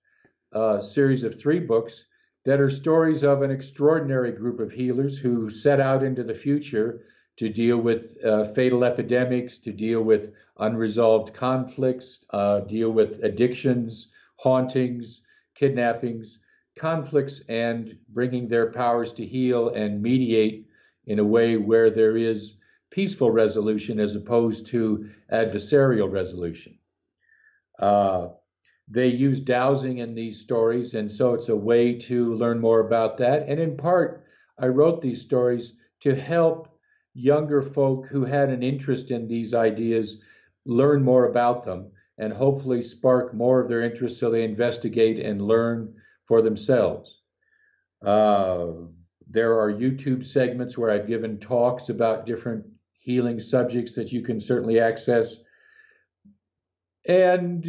series of 3 books that are stories of an extraordinary group of healers who set out into the future to deal with fatal epidemics, to deal with unresolved conflicts, deal with addictions, hauntings, kidnappings, conflicts, and bringing their powers to heal and mediate in a way where there is peaceful resolution as opposed to adversarial resolution. Uh, they use dowsing in these stories, and so it's a way to learn more about that. And in part, I wrote these stories to help younger folk who had an interest in these ideas learn more about them and hopefully spark more of their interest so they investigate and learn for themselves. Uh, there are YouTube segments where I've given talks about different healing subjects that you can certainly access. And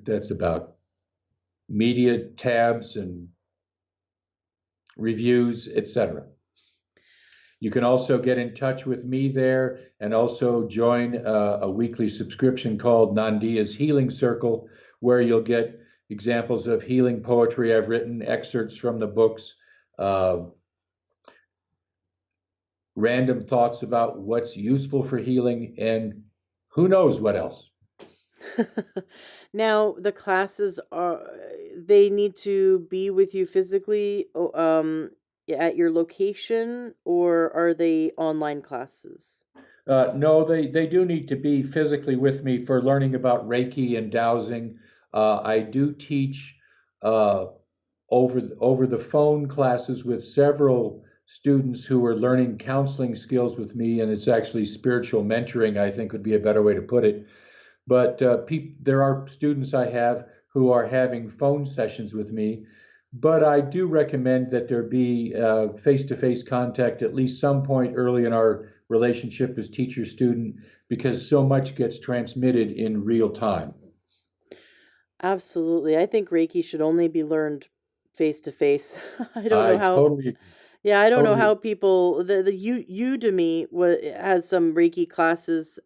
that's about media tabs and reviews, etc. You can also get in touch with me there and also join a weekly subscription called Nandia's Healing Circle, where you'll get examples of healing poetry I've written, excerpts from the books, uh, random thoughts about what's useful for healing, and who knows what else. Now, the classes they need to be with you physically, at your location, or are they online classes? No, they do need to be physically with me for learning about Reiki and dowsing. I do teach uh, over the phone classes with several students who are learning counseling skills with me, and it's actually spiritual mentoring, I think would be a better way to put it. But there are students I have who are having phone sessions with me. But I do recommend that there be face-to-face contact at least some point early in our relationship as teacher-student, because so much gets transmitted in real time. Absolutely. I think Reiki should only be learned face to face. I don't know I how. totally agree. Yeah, I don't know Totally how agree. people the Udemy has some Reiki classes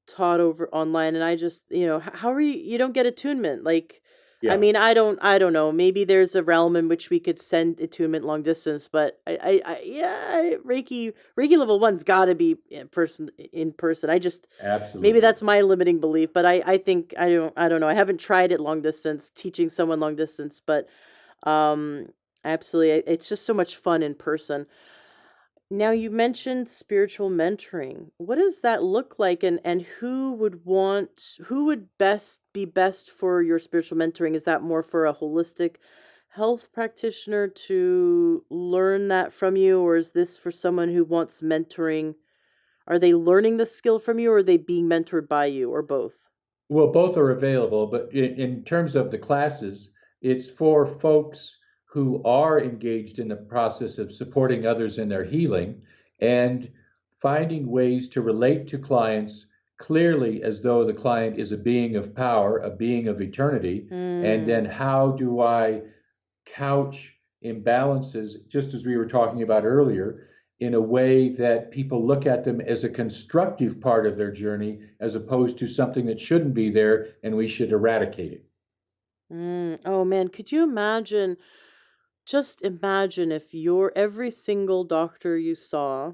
taught over online, and I just, how are you don't get attunement, like, I Yeah, mean, I don't know, maybe there's a realm in which we could send attunement long distance, but Reiki level one's got to be in person. I just maybe absolutely. that's my limiting belief, but I think I don't know, I haven't tried it long distance, teaching someone long distance, but um absolutely, it's just so much fun in person. Now you mentioned spiritual mentoring. What does that look like, and who would best be best for your spiritual mentoring? Is that more for a holistic health practitioner to learn that from you, or is this for someone who wants mentoring? Are they learning the skill from you, or are they being mentored by you, or both? Well, both are available, but in terms of the classes, it's for folks who are engaged in the process of supporting others in their healing and finding ways to relate to clients clearly as though the client is a being of power, a being of eternity. And then Mm. how do I couch imbalances, just as we were talking about earlier, in a way that people look at them as a constructive part of their journey as opposed to something that shouldn't be there and we should eradicate it. Oh man, could you imagine? Just imagine if your every single doctor you saw,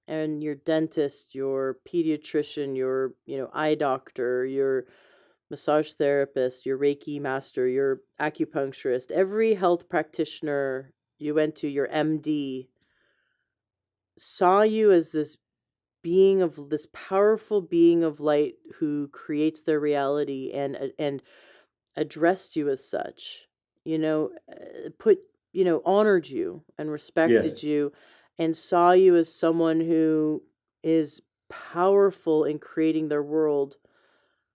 and your dentist, your pediatrician, your, eye doctor, your massage therapist, your Reiki master, your acupuncturist, every health practitioner you went to, your MD, saw you as this powerful being of light who creates their reality, and addressed you as such, put, honored you and Yes. respected you, and saw you as someone who is powerful in creating their world,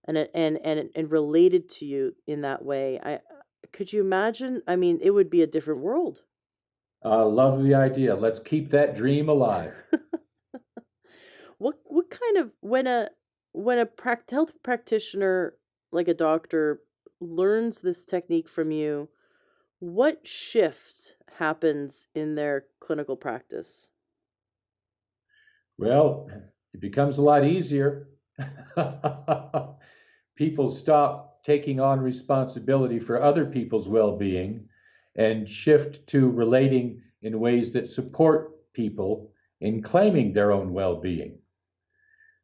and related to you in that way. I Could you imagine? I mean, it would be a different world. I love the idea. Let's keep that dream alive. What kind of when a health practitioner, like a doctor, learns this technique from you, what shift happens in their clinical practice? Well, it becomes a lot easier. People stop taking on responsibility for other people's well being and shift to relating in ways that support people in claiming their own well being.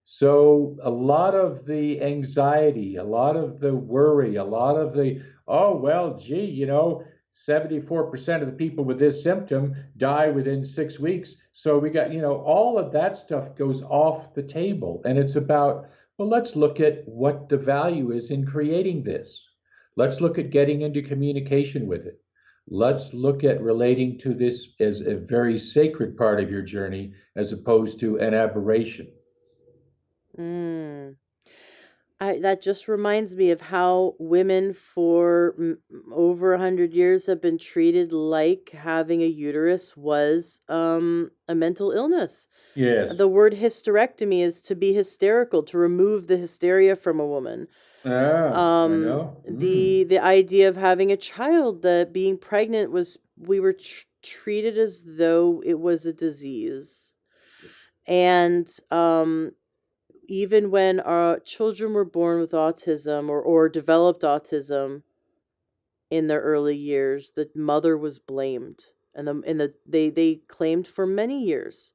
So, a lot of the anxiety, a lot of the worry, a lot of the, oh, well, gee, 74% of the people with this symptom die within 6 weeks. So, we got, all of that stuff goes off the table. And it's about, well, let's look at what the value is in creating this. Let's look at getting into communication with it. Let's look at relating to this as a very sacred part of your journey as opposed to an aberration. Mm. That just reminds me of how women for over 100 years have been treated like having a uterus was a mental illness. Yes. The word hysterectomy is to be hysterical, to remove the hysteria from a woman. Ah, I know. The idea of having a child, that being pregnant was, we were treated as though it was a disease. And even when our children were born with autism, or developed autism in their early years, the mother was blamed, they claimed for many years,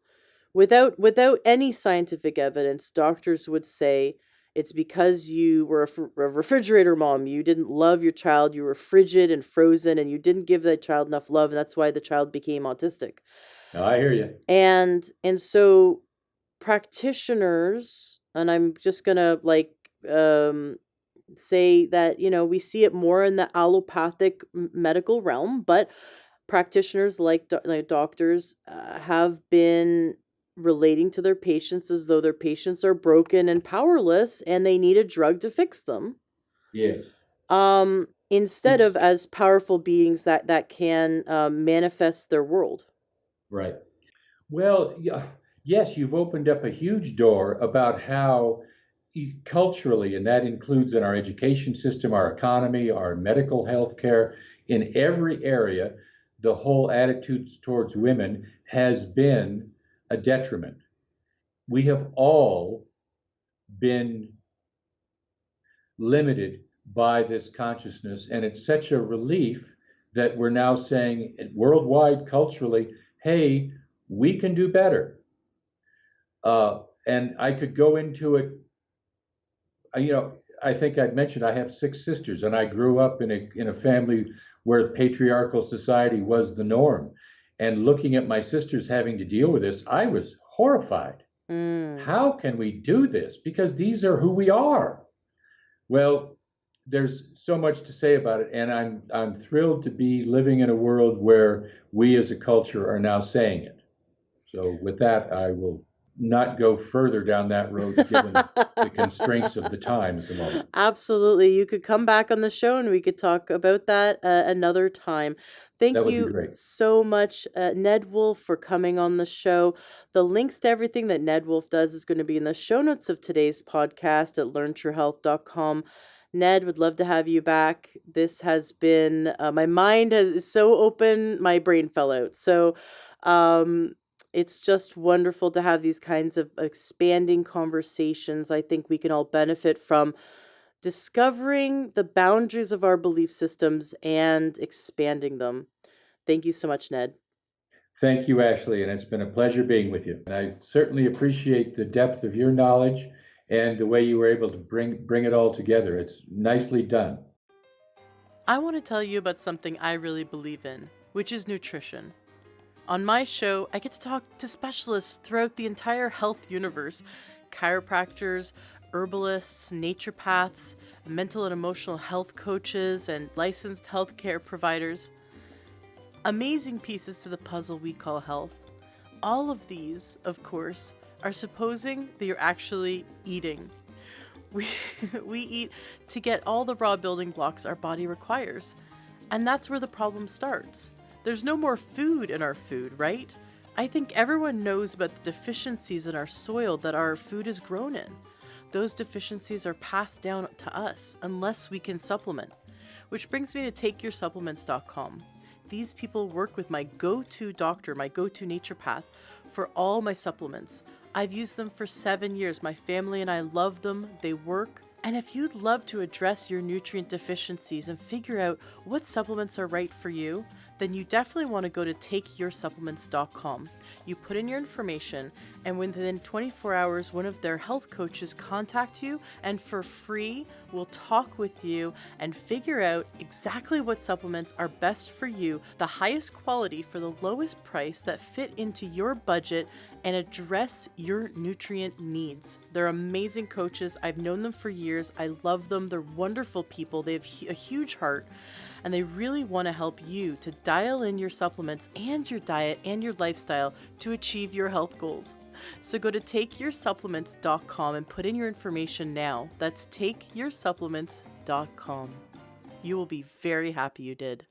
without any scientific evidence, doctors would say it's because you were a refrigerator mom. You didn't love your child. You were frigid and frozen, and you didn't give that child enough love, and that's why the child became autistic. I hear you. And so practitioners, and I'm just gonna um say that, we see it more in the allopathic medical realm, but practitioners, like doctors, have been relating to their patients as though their patients are broken and powerless, and they need a drug to fix them, Yes. instead It's of as powerful beings that can manifest their world. right. Well, yeah, yes, you've opened up a huge door about how culturally, and that includes in our education system, our economy, our medical health care, in every area, the whole attitudes towards women has been a detriment. We have all been limited by this consciousness. And it's such a relief that we're now saying worldwide, culturally, hey, we can do better. And I could go into it. I think I'd mentioned I have 6 sisters, and I grew up in a family where patriarchal society was the norm. and looking at my sisters having to deal with this, I was horrified. Mm. How can we do this? Because these are who we are. Well, there's so much to say about it, and I'm thrilled to be living in a world where we as a culture are now saying it. So with that, I will not go further down that road given the constraints of the time at the moment. Absolutely. You could come back on the show and we could talk about that another time. That Thank would be you great. so much, Ned Wolf, for coming on the show. The links to everything that Ned Wolf does is going to be in the show notes of today's podcast at learntruehealth.com. Ned, would love to have you back. This has been, my mind is so open, my brain fell out. So, um, it's just wonderful to have these kinds of expanding conversations. I think we can all benefit from discovering the boundaries of our belief systems and expanding them. Thank you so much, Ned. Thank you, Ashley, and it's been a pleasure being with you. And I certainly appreciate the depth of your knowledge and the way you were able to bring it all together. It's nicely done. I want to tell you about something I really believe in, which is nutrition. On my show, I get to talk to specialists throughout the entire health universe: chiropractors, herbalists, naturopaths, mental and emotional health coaches, and licensed healthcare providers. Amazing pieces to the puzzle we call health. All of these, of course, are supposing that you're actually eating. We, we eat to get all the raw building blocks our body requires. And that's where the problem starts. There's no more food in our food, right? I think everyone knows about the deficiencies in our soil that our food is grown in. Those deficiencies are passed down to us unless we can supplement. Which brings me to takeyoursupplements.com. These people work with my go-to doctor, my go-to naturopath, for all my supplements. I've used them for 7 years. My family and I love them. They work. And if you'd love to address your nutrient deficiencies and figure out what supplements are right for you, then you definitely want to go to takeyoursupplements.com. You put in your information, and within 24 hours, one of their health coaches contact you, and for free, will talk with you and figure out exactly what supplements are best for you, the highest quality for the lowest price that fit into your budget and address your nutrient needs. They're amazing coaches. I've known them for years. I love them. They're wonderful people. They have a huge heart, and they really want to help you to dial in your supplements and your diet and your lifestyle to achieve your health goals. So go to takeyoursupplements.com and put in your information now. That's takeyoursupplements.com. You will be very happy you did.